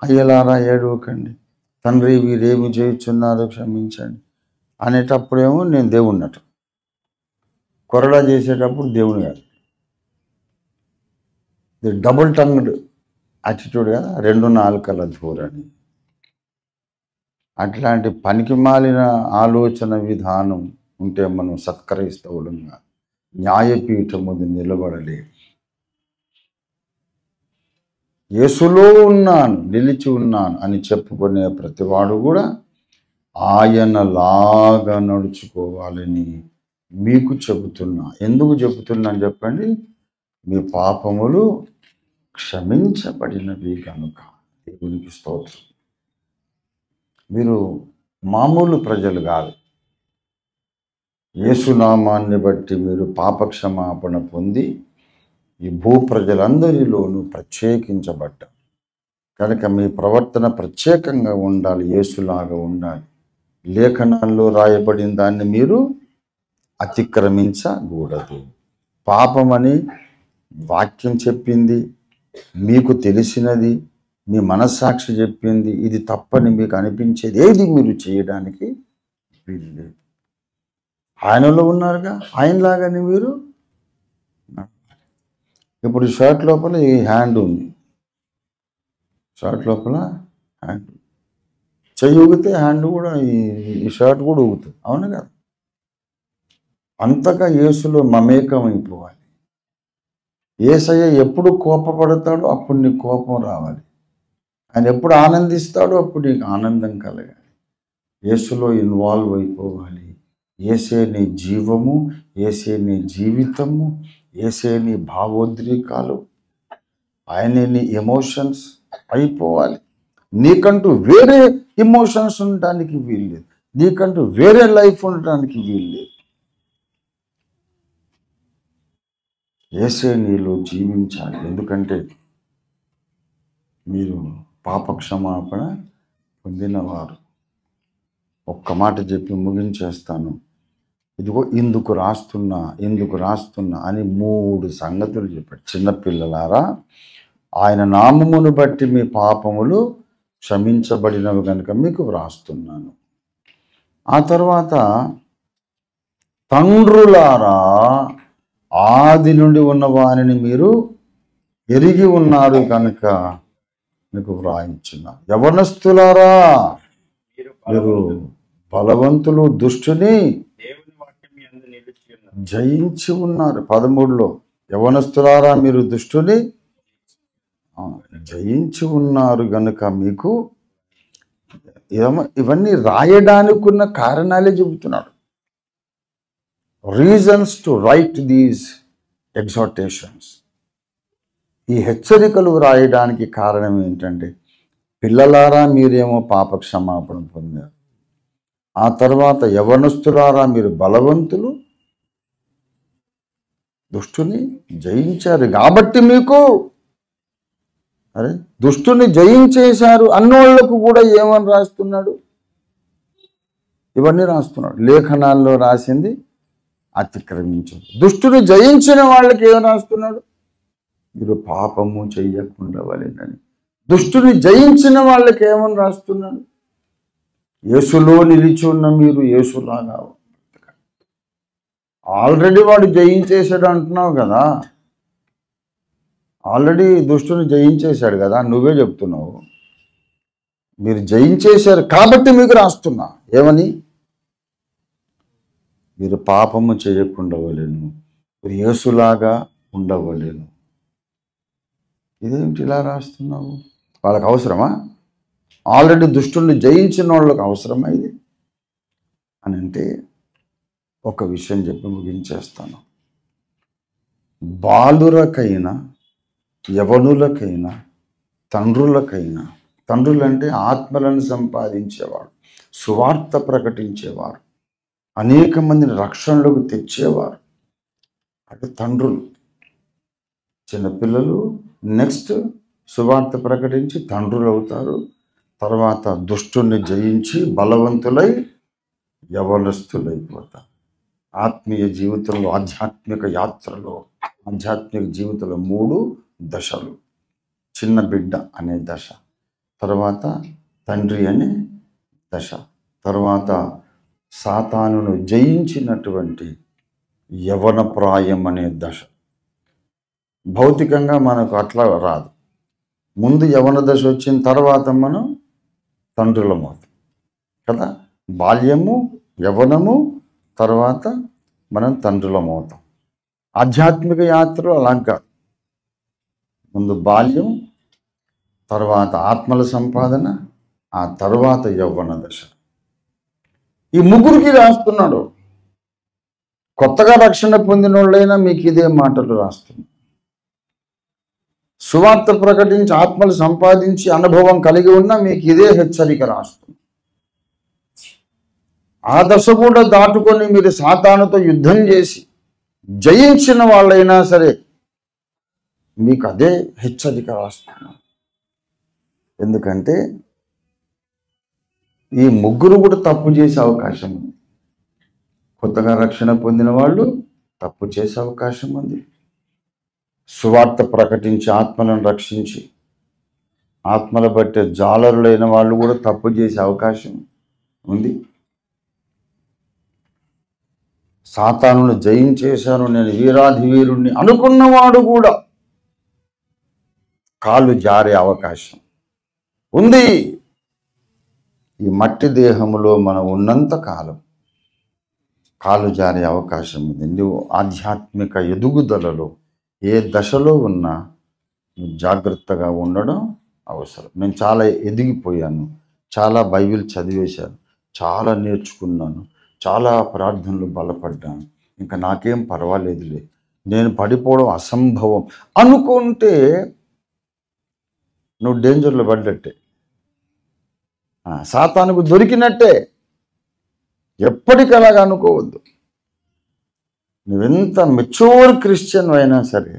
అయ్యలారా ఏడవకండి, తండ్రి వీరేమి చేయుచున్నారో క్షమించండి అనేటప్పుడేమో నేను దేవుడినట. కొరడా చేసేటప్పుడు దేవుని కాదు. ఇది డబుల్ టంగ్డ్ యాటిట్యూడ్ కదా, 2 నాలుకల ధోరణి. అట్లాంటి పనికి మాలిన ఆలోచన విధానం ఉంటే మనం సత్కరిస్తవులంగా న్యాయపీఠం ముందు నిలబడలేదు. యేసులో ఉన్నాను, నిలిచి ఉన్నాను అని చెప్పుకునే ప్రతివాడు కూడా ఆయనలాగా నడుచుకోవాలని మీకు చెబుతున్నా. ఎందుకు చెబుతున్నాను చెప్పండి? మీ పాపములు క్షమించబడినవి కనుక. దేవునికి స్తోత్రం. మీరు మామూలు ప్రజలు కాదు. యేసునామాన్ని బట్టి మీరు పాపక్షమాపణ పొంది ఈ భూ ప్రజలందరిలోనూ ప్రత్యేకించబడ్డారు కనుక మీ ప్రవర్తన ప్రత్యేకంగా ఉండాలి, యేసులాగా ఉండాలి. లేఖనాల్లో రాయబడిన దాన్ని మీరు అతిక్రమించకూడదు. పాపమని వాక్యం చెప్పింది, మీకు తెలిసినది, మీ మనస్సాక్షి చెప్పింది, ఇది తప్పని మీకు అనిపించేది ఏది మీరు చేయడానికి వీల్లేదు. ఆయనలో ఉన్నారుగా, ఆయనలాగానే మీరు. ఇప్పుడు షర్ట్ లోపల ఈ హ్యాండ్ ఉంది, షర్ట్ లోపల హ్యాండ్, చెయ్యి ఊగితే హ్యాండ్ కూడా ఈ షర్ట్ కూడా ఊగుతుంది, అవును కదా? అంతగా యేసులో మమేకం అయిపోవాలి. యేసయ్య ఎప్పుడు కోపపడతాడో అప్పుడు నీకు కోపం రావాలి, ఆయన ఎప్పుడు ఆనందిస్తాడో అప్పుడు నీకు ఆనందం కలగాలి. యేసులో ఇన్వాల్వ్ అయిపోవాలి. యేసే నీ జీవము, యేసే నీ జీవితము, యేసే నీ భావోద్రేకాలు, ఆయనే నీ ఎమోషన్స్ అయిపోవాలి. నీకంటూ వేరే ఎమోషన్స్ ఉండటానికి వీల్లేదు, నీకంటూ వేరే లైఫ్ ఉండటానికి వీల్లేదు. యేసే నీలో జీవించాలి. ఎందుకంటే మీరు పాపక్షమాపణ పొందినవారు. ఒక్క మాట చెప్పి ముగించేస్తాను. ఇదిగో ఇందుకు రాస్తున్నా అని 3 సంగతులు చెప్పాడు. చిన్నపిల్లలారా, ఆయన నామమును బట్టి మీ పాపములు క్షమించబడినవి కనుక మీకు వ్రాస్తున్నాను. ఆ తర్వాత తండ్రులారా, ఆది నుండి ఉన్న వారిని మీరు ఎరిగి ఉన్నారు కనుక మీకు వ్రాయించున్నా. యవనస్తులారా, మీరు బలవంతులు, దుష్టుని జయించి ఉన్నారు. 13లో యవనస్తులారా మీరు దుష్టుని జయించి ఉన్నారు గనుక మీకు. ఇవన్నీ రాయడానికి ఉన్న కారణాలే చెబుతున్నాడు. Reasons to write these exhortations. ఈ హెచ్చరికలు రాయడానికి కారణం ఏంటంటే, పిల్లలారా మీరేమో పాప క్షమాపణ పొందారు, ఆ తర్వాత యవనస్తులారా మీరు బలవంతులు, దుష్టుని జయించారు కాబట్టి మీకు, అరే దుష్టుని జయించేశారు అన్నోళ్లకు కూడా ఏమని రాస్తున్నాడు? ఇవన్నీ రాస్తున్నాడు. లేఖనాల్లో రాసింది అతిక్రమించదు. దుష్టుని జయించిన వాళ్ళకి ఏం రాస్తున్నాడు? మీరు పాపము చెయ్యకుండా వలెనని. దుష్టుని జయించిన వాళ్ళకి ఏమని రాస్తున్నాడు? యేసులో నిలిచి ఉన్న మీరు యేసులాగా. ఆల్రెడీ వాడు జయించేశాడు అంటున్నావు కదా, ఆల్రెడీ దుష్టుని జయించేశాడు కదా, నువ్వే చెప్తున్నావు. మీరు జయించేశారు కాబట్టి మీకు రాస్తున్నా. ఏమని? మీరు పాపము చేయకుండా వలెను, మీరు యేసులాగా ఉండవలేను. ఇదేమిటి ఇలా రాస్తున్నావు? వాళ్ళకి అవసరమా? ఆల్రెడీ దుష్టుని జయించిన వాళ్ళకి అవసరమా ఇది అని అంటే, ఒక విషయం చెప్పి ముగించేస్తాను. బాలురకైనా యవనులకైనా తండ్రులకైనా, తండ్రులంటే ఆత్మలను సంపాదించేవారు, సువార్త ప్రకటించేవారు, అనేక మందిని రక్షణలోకి తెచ్చేవారు, అంటే తండ్రులు. చిన్నపిల్లలు నెక్స్ట్ సువార్త ప్రకటించి తండ్రులు అవుతారు. తర్వాత దుష్టుని జయించి బలవంతులై యవనస్తులైపోతారు. ఆత్మీయ జీవితంలో, ఆధ్యాత్మిక యాత్రలో, ఆధ్యాత్మిక జీవితంలో 3 దశలు. చిన్న బిడ్డ అనే దశ, తర్వాత తండ్రి అనే దశ, తర్వాత సాతానును జయించినటువంటి యవన ప్రాయం అనే దశ. భౌతికంగా మనకు అట్లా రాదు. ముందు యవన దశ వచ్చిన తర్వాత మనం తండ్రులమవుతాం కదా. బాల్యము, యవనము, తర్వాత మనం తండ్రులమవుతాం. ఆధ్యాత్మిక యాత్రలో అలా కాదు. ముందు బాల్యం, తర్వాత ఆత్మల సంపాదన, ఆ తర్వాత యవ్వన దశ. ఈ ముగ్గురికి రాస్తున్నాడు. కొత్తగా రక్షణ పొందిన వాళ్ళైనా మీకు ఇదే మాటలు రాస్తుంది. సువార్త ప్రకటించి ఆత్మలు సంపాదించి అనుభవం కలిగి ఉన్నా మీకు ఇదే హెచ్చరిక రాస్తుంది. ఆ దశ కూడా దాటుకొని మీరు సాతానుతో యుద్ధం చేసి జయించిన వాళ్ళైనా సరే మీకు అదే హెచ్చరిక రాస్తున్నాను. ఎందుకంటే ఈ ముగ్గురు కూడా తప్పు చేసే అవకాశం ఉంది. కొత్తగా రక్షణ పొందిన వాళ్ళు తప్పు చేసే అవకాశం ఉంది. సువార్త ప్రకటించి ఆత్మలను రక్షించి ఆత్మల బట్టే జాలరులైన వాళ్ళు కూడా తప్పు చేసే అవకాశం ఉంది. సాతానును జయించేశాను, నేను వీరాధి వీరుణ్ణి అనుకున్నవాడు కూడా కాళ్ళు జారే అవకాశం ఉంది. ఈ మట్టి దేహంలో మనం ఉన్నంత కాలం కాళ్ళు జారే అవకాశం ఉంది. నువ్వు ఆధ్యాత్మిక ఎదుగుదలలో ఏ దశలో ఉన్నా నువ్వు జాగ్రత్తగా ఉండడం అవసరం. నేను చాలా ఎదిగిపోయాను, చాలా బైబిల్ చదివేశాను, చాలా నేర్చుకున్నాను, చాలా ప్రార్థనలు బలపడ్డాను, ఇంకా నాకేం పర్వాలేదులే, నేను పడిపోవడం అసంభవం అనుకుంటే నువ్వు డేంజర్లో పడ్డట్టే, సాతానుకు దొరికినట్టే. ఎప్పటికలాగా అనుకోవద్దు. నువ్వెంత మెచ్యూర్ క్రిస్టియన్ అయినా సరే,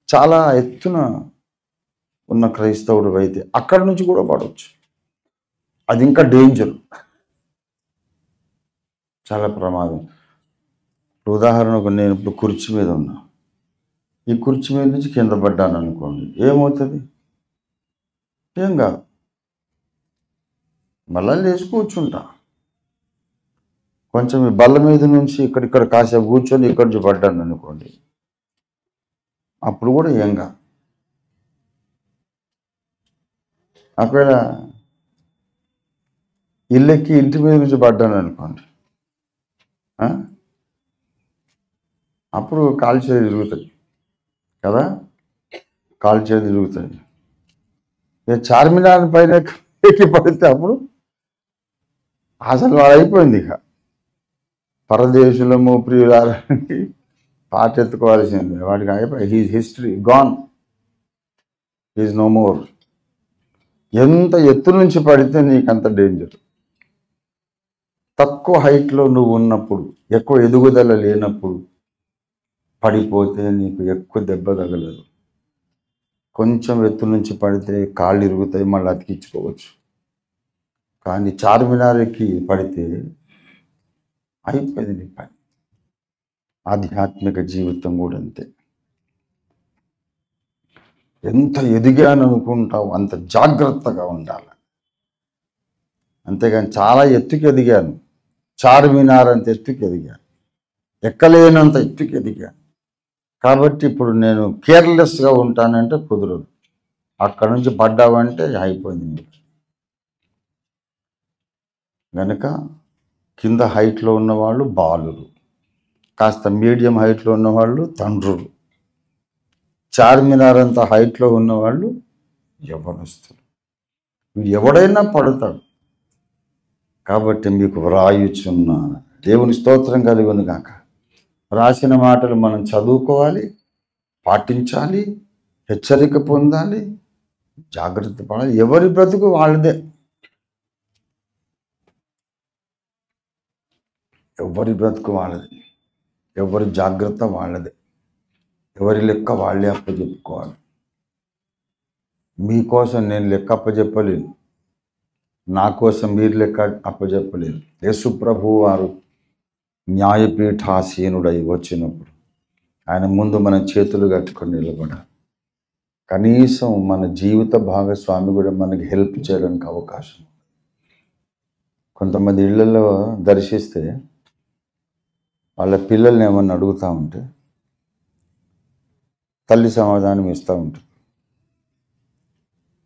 చాలా ఎత్తున ఉన్న క్రైస్తవుడు అయితే అక్కడి నుంచి కూడా పడవచ్చు. అది ఇంకా డేంజర్, చాలా ప్రమాదం. ఉదాహరణకు నేను ఇప్పుడు కుర్చీ మీద ఉన్నా, ఈ కుర్చీ మీద నుంచి కింద పడ్డాను అనుకోండి, ఏమవుతుంది? ఏం కాదు, మళ్ళీ లేచి కూర్చుంటా. కొంచెం ఈ బల్ల మీద నుంచి ఇక్కడ కాసేపు కూర్చొని ఇక్కడి నుంచి పడ్డాను అనుకోండి, అప్పుడు కూడా ఏం కాదు. ఒకవేళ ఇల్లెక్కి ఇంటి మీద నుంచి పడ్డాను అనుకోండి, అప్పుడు కాలు చేతి తిరుగుతాయి కదా, కాలు చేతి తిరుగుతాయి. ఇక చార్మినార్ పైన ఎక్కి పడితే అప్పుడు అసలు వాడు అయిపోయింది. ఇక పరదేశులము ప్రియులారని పాట ఎత్తుకోవాల్సింది. వాడికి అయిపోయి he's history gone, he's no more. ఎంత ఎత్తు నుంచి పడితే నీకు అంత డేంజర్. తక్కువ హైట్లో నువ్వు ఉన్నప్పుడు, ఎక్కువ ఎదుగుదల లేనప్పుడు పడిపోతే నీకు ఎక్కువ దెబ్బ తగలదు. కొంచెం ఎత్తు నుంచి పడితే కాళ్ళు ఇరుగుతాయి, మళ్ళీ అతికించుకోవచ్చు. కానీ చార్మినార్కి పడితే అయిపోయింది నీ పని. ఆధ్యాత్మిక జీవితం కూడా అంతే. ఎంత ఎదిగాను అనుకుంటావు అంత జాగ్రత్తగా ఉండాలి. అంతేగాని చాలా ఎత్తుకి ఎదిగాను, చార్మినార్ అంత ఎత్తుకి ఎదిగాను, ఎక్కలేనంత ఎత్తుకి ఎదిగాను కాబట్టి ఇప్పుడు నేను కేర్లెస్గా ఉంటానంటే కుదరదు. అక్కడ నుంచి పడ్డావంటే అయిపోయింది. కనుక కింద హైట్లో ఉన్నవాళ్ళు బాలురు, కాస్త మీడియం హైట్లో ఉన్నవాళ్ళు తండ్రులు, చార్మినార్ అంత హైట్లో ఉన్నవాళ్ళు యవ్వనస్తులు. ఎవడైనా పడతాడు. కాబట్టి మీకు వ్రాయుచున్న దేవుని స్తోత్రం కలుగును గాక. రాసిన మాటలు మనం చదువుకోవాలి, పాటించాలి, హెచ్చరిక పొందాలి, జాగ్రత్త పడాలి. ఎవరి బ్రతుకు వాళ్ళదే, ఎవరి బ్రతుకు వాళ్ళది, ఎవరి జాగ్రత్త వాళ్ళదే, ఎవరి లెక్క వాళ్ళే అప్పచెప్పుకోవాలి. మీకోసం నేను లెక్క అప్పచెప్పలేను, నా కోసం మీరు లెక్క అప్పచెప్పలేరు. యేసు ప్రభువు వారు న్యాయపీఠాసీనుడై వచ్చినప్పుడు ఆయన ముందు మన చేతులు కట్టుకొని నిలబడాలి. కనీసం మన జీవిత భాగస్వామి కూడా మనకి హెల్ప్ చేయడానికి అవకాశం. కొంతమంది ఇళ్లలో దర్శిస్తే వాళ్ళ పిల్లల్ని ఏమన్నా అడుగుతూ ఉంటే తల్లి సమాధానం ఇస్తూ ఉంటుంది.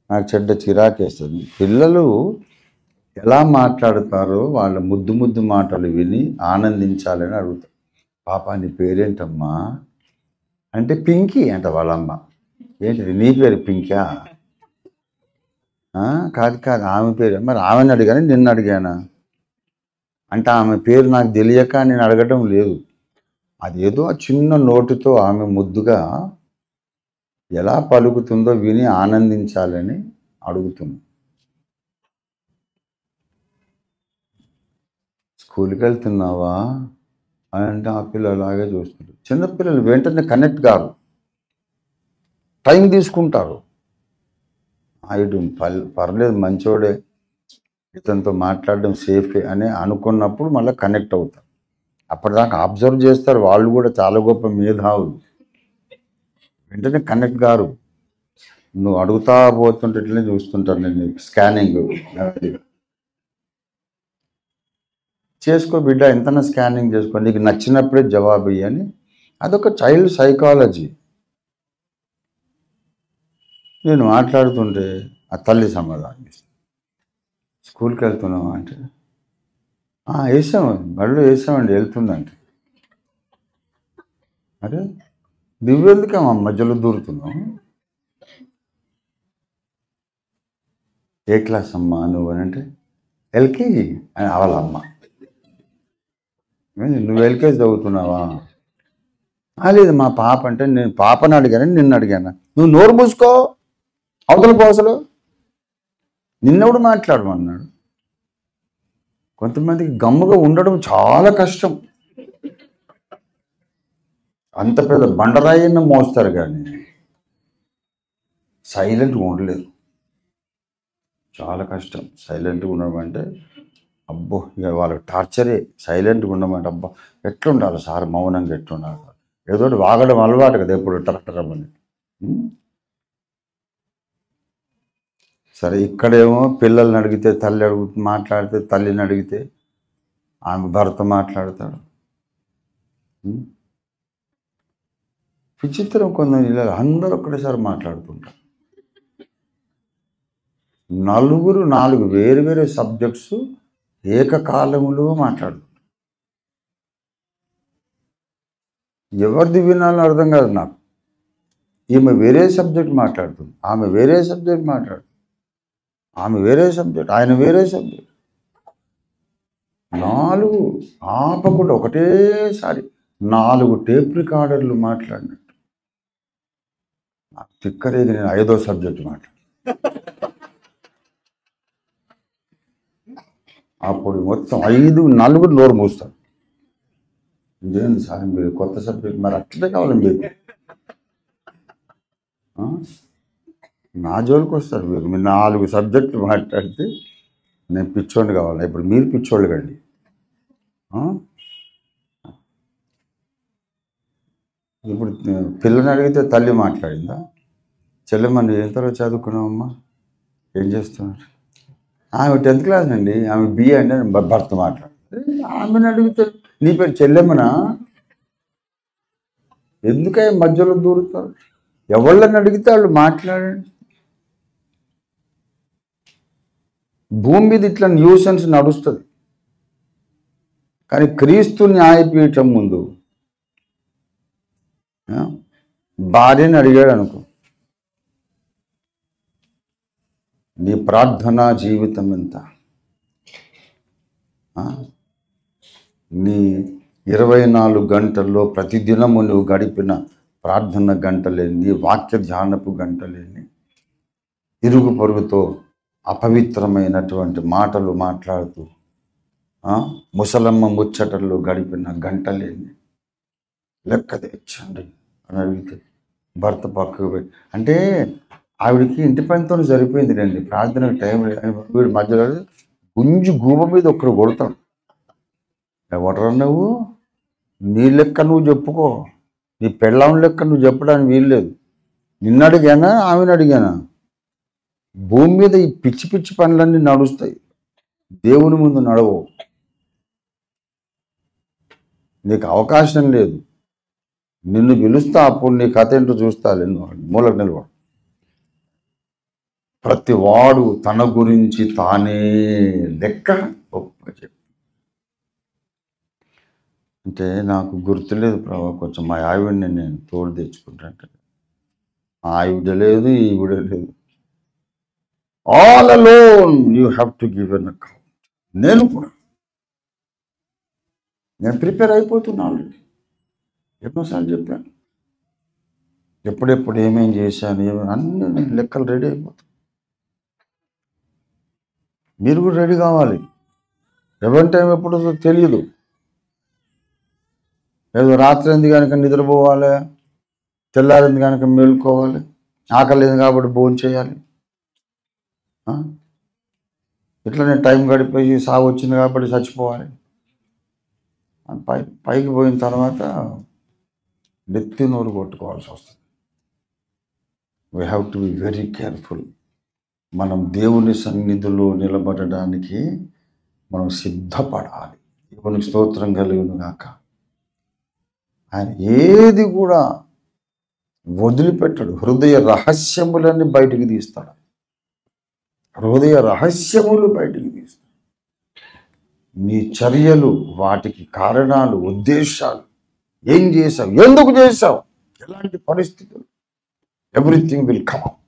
నాకు చెడ్డ చిరాకేస్తుంది. పిల్లలు ఎలా మాట్లాడతారో వాళ్ళ ముద్దు ముద్దు మాటలు విని ఆనందించాలని అడుగుతారు. పాప నీ పేరేంటమ్మా అంటే పింకీ అంట వాళ్ళమ్మ. ఏంటిది నీ పేరు పింకా? కాదు కాదు ఆమె పేరు. మరి ఆమెను అడిగాను నిన్ను అడిగానా అంటే ఆమె పేరు నాకు తెలియక నేను అడగటం లేదు. అదేదో ఆ చిన్న నోటితో ఆమె ముద్దుగా ఎలా పలుకుతుందో విని ఆనందించాలని అడుగుతుంది. స్కూల్కి వెళ్తున్నావా అని అంటే ఆ పిల్లలు అలాగే చూస్తారు. చిన్నపిల్లలు వెంటనే కనెక్ట్ కారు, టైం తీసుకుంటారు. ఇటు పర్లేదు మంచోడే, ఇతనితో మాట్లాడడం సేఫే అని అనుకున్నప్పుడు మళ్ళీ కనెక్ట్ అవుతారు. అప్పటిదాకా అబ్జర్వ్ చేస్తారు. వాళ్ళు కూడా చాలా గొప్ప మేధావులు. వెంటనే కనెక్ట్ కారు. నువ్వు అడుగుతా పోతుంటే ఇట్లనే చూస్తుంటారు. నేను స్కానింగ్ చేసుకో బిడ్డ, ఎంతనా స్కానింగ్ చేసుకో, నీకు నచ్చినప్పుడే జవాబు ఇయ్యని. అదొక చైల్డ్ సైకాలజీ. నేను మాట్లాడుతుంటే ఆ తల్లి సమాధానం ఇస్తాను. స్కూల్కి వెళ్తున్నావా అంటే వేసామండి, బళ్ళు వేసామండి, వెళ్తుందంటే. అరే నువ్వెందుకమ్మా మధ్యలో దూరుతున్నావు? ఏ క్లాస్ అమ్మా నువ్వు అని అంటే ఎల్కేజీ అని వాళ్ళ అమ్మ. నువ్వు ఎల్కేజీ చదువుతున్నావా? లేదు మా పాప అంటే. నేను పాపని అడిగాను నిన్ను అడిగాను. నువ్వు నోరు మూసుకో, అవతల పోసలు నిన్నెవడు మాట్లాడమన్నాడు. కొంతమందికి గమ్ముగా ఉండడం చాలా కష్టం. అంత పెద్ద బండరాయిని మోస్తారు కానీ సైలెంట్గా ఉండలేదు. చాలా కష్టం సైలెంట్గా ఉండడం అంటే. అబ్బో ఇక వాళ్ళకి టార్చరే. సైలెంట్గా ఉండమంటే అబ్బా ఎట్లుండాలి సార్, మౌనంగా ఎట్లుండాలి సార్, ఏదో వాగడం అలవాటు కదా ఎప్పుడు టరక్టర్ అవ్వని. సరే ఇక్కడేమో పిల్లల్ని అడిగితే తల్లి మాట్లాడితే, తల్లిని అడిగితే ఆమె భర్త మాట్లాడతాడు. విచిత్రం. కొందరు ఇలా అందరూ ఒకటేసారి మాట్లాడుతుంటారు. నలుగురు 4 వేరు వేరే సబ్జెక్ట్స్ ఏకకాలంలో మాట్లాడుతుంటారు. ఎవరిది వినాలని అర్థం కాదు నాకు. ఈమె వేరే సబ్జెక్ట్ మాట్లాడుతుంది, ఆమె వేరే సబ్జెక్ట్ మాట్లాడుతుంది, ఆమె వేరే సబ్జెక్ట్, ఆయన వేరే సబ్జెక్ట్. 4 ఆపకుండా ఒకటేసారి 4 టేప్ రికార్డర్లు మాట్లాడినట్టు. నాకు తిక్కరేది. నేను 5వ సబ్జెక్ట్ మాట్లాడు. అప్పుడు మొత్తం 5 నలుగురు నోరు మూస్తారు. ఇదేంటి సార్ మీరు కొత్త సబ్జెక్ట్, మరి అట్లే కావాలి మీకు. నా జోలికి వస్తారు మీరు 4 సబ్జెక్టులు మాట్లాడితే నేను పిచ్చోడిని కావాలి. ఇప్పుడు మీరు పిచ్చోళ్ళు కండి. ఇప్పుడు పిల్లని అడిగితే తల్లి మాట్లాడిందా, చెల్లెమ్మని ఏం తర్వాత చదువుకున్నావమ్మా, ఏం చేస్తున్నారు, ఆమె 10th క్లాస్ అండి, ఆమె బిఏ అంటే భర్త మాట్లాడుతుంది. ఆమెను అడిగితే నీ పేరు చెల్లెమ్మనా, ఎందుకై మధ్యలో దూరుతారు? ఎవళ్ళని అడిగితే వాళ్ళు మాట్లాడండి. భూమి మీద ఇట్లా న్యూసెన్స్ నడుస్తుంది, కానీ క్రీస్తు న్యాయపీఠం ముందు భార్యని అడిగాడు అనుకో, నీ ప్రార్థనా జీవితం ఎంత, నీ 24 గంటల్లో ప్రతిదినము నువ్వు గడిపిన ప్రార్థన గంటలేని, వాక్య ధ్యానపు గంటలేని, ఇరుగు పొరుగుతో అపవిత్రమైనటువంటి మాటలు మాట్లాడుతూ ముసలమ్మ ముచ్చటల్లో గడిపిన గంటలేని లెక్క తెచ్చండి అని అడిగితే భర్త పక్కకు పెట్టి, అంటే ఆవిడికి ఇంటి పనితో సరిపోయింది రండి, ప్రార్థనకు టైం వీడి మధ్యలో గుంజు గూబ మీద ఒక్కడు కొడతాడు. ఎవడరా నువ్వు, నీ లెక్క నువ్వు చెప్పుకో, నీ పెళ్ళాం లెక్క నువ్వు చెప్పడానికి వీల్లేదు. నిన్ను అడిగానా ఆమెను అడిగానా? భూమి మీద ఈ పిచ్చి పిచ్చి పనులన్నీ నడుస్తాయి, దేవుని ముందు నడవు. నీకు అవకాశం లేదు, నిన్ను పిలుస్తా, అప్పుడు నీ కథ ఏంటో చూస్తా, మూలకు నిలబడు. ప్రతి వాడు తన గురించి తానే లెక్క గొప్ప చెప్పు. అంటే నాకు గుర్తులేదు ప్రభావ, కొంచెం మా ఆవిడని నేను తోడు తెచ్చుకుంటాను. ఆవిడ లేదు, ఈవిడ లేదు, all alone you have to give an account. నేను కూడా నేను ప్రిపేర్ అయిపోతున్నాను, ఎన్నోసార్లు చెప్పాను, ఎప్పుడెప్పుడు ఏమేం చేశాను, అన్ని లెక్కలు రెడీ అయిపోతాయి. మీరు కూడా రెడీ కావాలి. ఎవరి టైం ఎప్పుడో తెలియదు. ఏదో రాత్రి ఎందుకు కనుక నిద్రపోవాలి, తెల్లారింది కనుక మేలుకోవాలి, ఆకలేదు కాబట్టి భోజనం చేయాలి, ఇట్లనే టైం గడిపోయి సాగు వచ్చింది కాబట్టి చచ్చిపోవాలి. పైకి పోయిన తర్వాత నెత్తి నోరు కొట్టుకోవాల్సి వస్తుంది. We have to be very careful. మనం దేవుని సన్నిధిలో నిలబడడానికి మనం సిద్ధపడాలి. దేవునికి స్తోత్రం కలుగును గాక. ఆయన ఏది కూడా వదిలిపెట్టడు, హృదయ రహస్యములన్నీ బయటికి తీస్తాడు. హృదయ రహస్యములు బయటికి తీస్తాడు. నీ చర్యలు, వాటికి కారణాలు, ఉద్దేశాలు, ఏం చేశావు, ఎందుకు చేశావు, ఎలాంటి పరిస్థితులు, ఎవ్రీథింగ్ విల్ కమ్ అవుట్.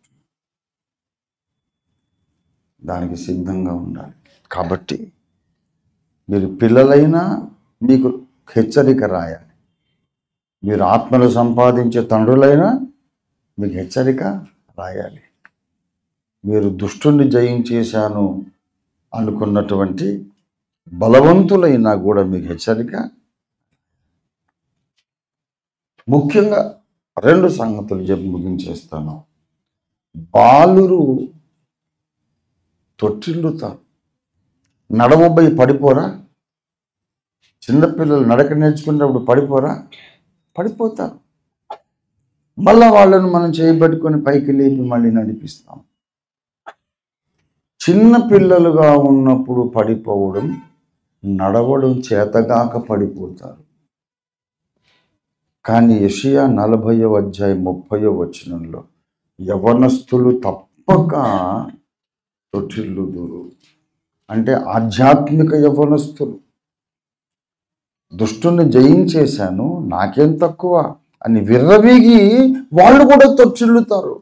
దానికి సిద్ధంగా ఉండాలి. కాబట్టి మీరు పిల్లలైనా మీకు హెచ్చరిక రాయాలి, మీరు ఆత్మలు సంపాదించే తండ్రులైనా మీకు హెచ్చరిక రాయాలి, మీరు దుష్టుని జయించేశాను అనుకున్నటువంటి బలవంతులైనా కూడా మీకు హెచ్చరిక. ముఖ్యంగా 2 సంగతులు చెప్పి ముగించేస్తాను. బాలురు తొట్టిల్లుతారు, నడవబోయి పడిపోరా? చిన్నపిల్లలు నడక నేర్చుకునేటప్పుడు పడిపోరా? పడిపోతారు. మళ్ళా వాళ్ళను మనం చేయబట్టుకొని పైకి లేపి మళ్ళీ నడిపిస్తాం. చిన్న పిల్లలుగా ఉన్నప్పుడు పడిపోవడం, నడవడం చేతగాక పడిపోతారు. కానీ యెషయా 40వ అధ్యాయం 30వ వచనంలో యవనస్తులు తప్పక తొట్టిల్లుదురు, అంటే ఆధ్యాత్మిక యవనస్తులు. దుష్టుని జయించేశాను, నాకేం తక్కువ అని విర్రవీగి వాళ్ళు కూడా తొట్టిల్లుతారు.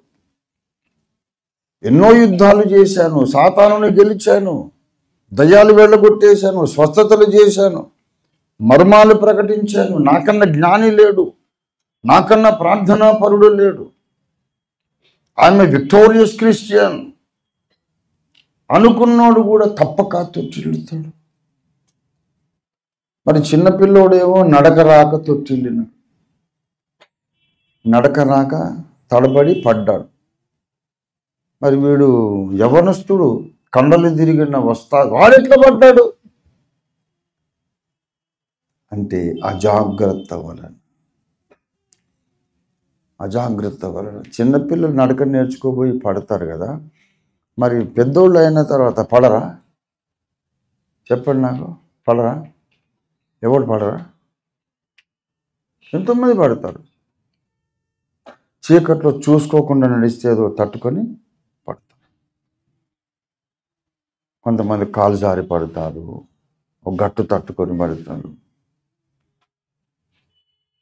ఎన్నో యుద్ధాలు చేశాను, సాతానుని గెలిచాను, దయ్యాలు వెళ్ళగొట్టేశాను, స్వస్థతలు చేశాను, మర్మాలు ప్రకటించాను, నాకన్నా జ్ఞాని లేడు, నాకన్నా ప్రార్థనా పరుడు లేడు, ఐఎమ్ ఏ విక్టోరియస్ క్రిస్టియన్ అనుకున్నాడు కూడా తప్పక తొట్టిల్లుతాడు. మరి చిన్నపిల్లోడేమో నడక రాక తొట్టిల్లిన, నడక రాక తడబడి పడ్డాడు. మరి వీడు యవనస్తుడు కండలు తిరిగిన వాడెట్లా పడ్డాడు అంటే అజాగ్రత్త వలన. చిన్నపిల్లలు నడక నేర్చుకోబోయి పడతారు కదా, మరి పెద్దోళ్ళు అయిన తర్వాత పడరా? చెప్పండి నాకు, పడరా? ఎవరు పడరా? ఎంతోమంది పడతారు. చీకట్లో చూసుకోకుండా నడిస్తే ఏదో తట్టుకొని పడతారు. కొంతమంది కాలు జారి పడతారు, ఒక గట్టు తట్టుకొని పడతారు.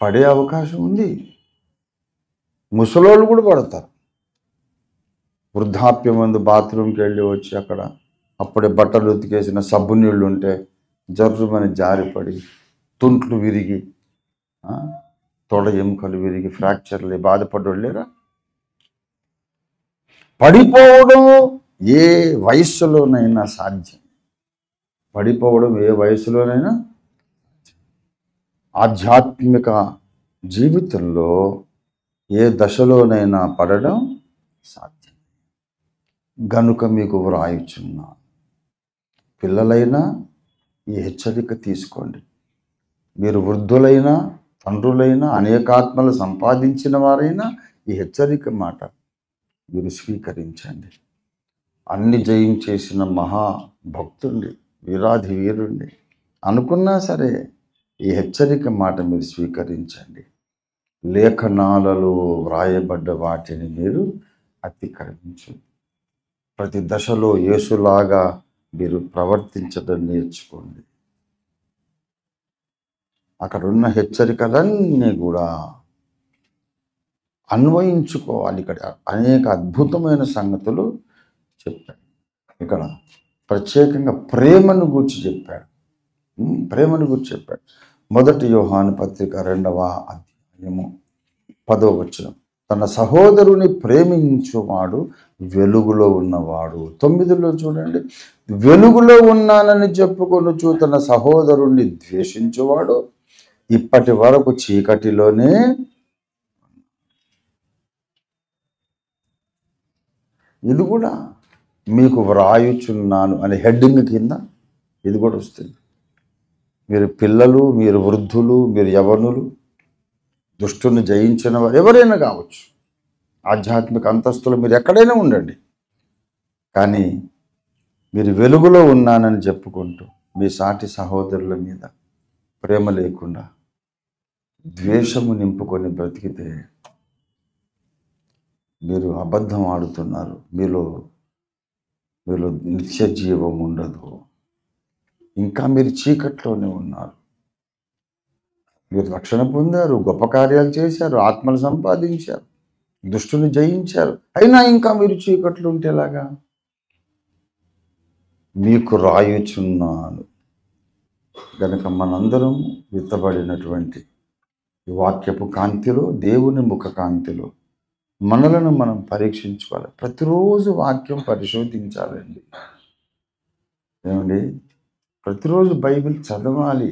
పడే అవకాశం ఉంది. ముసలోళ్ళు కూడా పడతారు. వృద్ధాప్యం ముందు బాత్రూమ్కి వెళ్ళి వచ్చి అక్కడ అప్పుడే బట్టలు ఉతికేసిన సబ్బు నీళ్ళు ఉంటే జర్రుమని జారిపడి తుంట్లు విరిగి తొడ ఎముకలు విరిగి ఫ్రాక్చర్లు బాధపడ్డోళ్ళు లేరా? పడిపోవడం ఏ వయస్సులోనైనా సాధ్యం. పడిపోవడం ఏ వయసులోనైనా. ఆధ్యాత్మిక జీవితంలో ఏ దశలోనైనా పడడం సాధ్యం. గనుక మీకు వ్రాయుచున్నా, పిల్లలైనా ఈ హెచ్చరిక తీసుకోండి. మీరు వృద్ధులైనా తండ్రులైనా అనేకాత్మలు సంపాదించిన వారైనా ఈ హెచ్చరిక మాట మీరు స్వీకరించండి. అన్ని జయించేసిన మహాభక్తుడిని, వీరాధి వీరుణ్ణి అనుకున్నా సరే ఈ హెచ్చరిక మాట మీరు స్వీకరించండి. లేఖనాలలో వ్రాయబడ్డ వాటిని మీరు అతిక్రమించు. ప్రతి దశలో యేసులాగా మీరు ప్రవర్తించడం నేర్చుకోండి. అక్కడున్న హెచ్చరికలన్నీ కూడా అన్వయించుకోవాలి. ఇక్కడ అనేక అద్భుతమైన సంగతులు చెప్పాడు. ఇక్కడ ప్రత్యేకంగా ప్రేమను గూర్చి చెప్పాడు. మొదటి యోహాను పత్రిక 2వ అధ్యాయము 10వ వచనం. తన సహోదరుని ప్రేమించువాడు వెలుగులో ఉన్నవాడు. 9లో చూడండి, వెలుగులో ఉన్నానని చెప్పుకొనుచు తన సహోదరుణ్ణి ద్వేషించువాడు ఇప్పటి వరకు చీకటిలోనే. ఇది కూడా మీకు వ్రాయుచున్నాను అనే హెడ్డింగ్ కింద ఇది కూడా వస్తుంది. మీరు పిల్లలు, మీరు వృద్ధులు, మీరు యవనులు, దుష్టుని జయించిన వారు ఎవరైనా కావచ్చు, ఆధ్యాత్మిక అంతస్తులు మీరు ఎక్కడైనా ఉండండి, కానీ మీరు వెలుగులో ఉన్నానని చెప్పుకుంటూ మీ సాటి సహోదరుల మీద ప్రేమ లేకుండా ద్వేషము నింపుకొని బ్రతికితే మీరు అబద్ధం ఆడుతున్నారు. మీలో నిత్య జీవం ఉండదు. ఇంకా మీరు చీకట్లోనే ఉన్నారు. మీరు రక్షణ పొందారు, గొప్ప కార్యాలు చేశారు, ఆత్మలు సంపాదించారు, దుష్టుని జయించారు, అయినా ఇంకా మీరు చీకట్లు ఉంటేలాగా. మీకు రాయుచున్నాను. గనక మనందరం విత్తబడినటువంటి ఈ వాక్యపు కాంతిలో, దేవుని ముఖ కాంతిలో మనలను మనం పరీక్షించుకోవాలి. ప్రతిరోజు వాక్యం పరిశోధించాలండి. ఏమండి, ప్రతిరోజు బైబిల్ చదవాలి.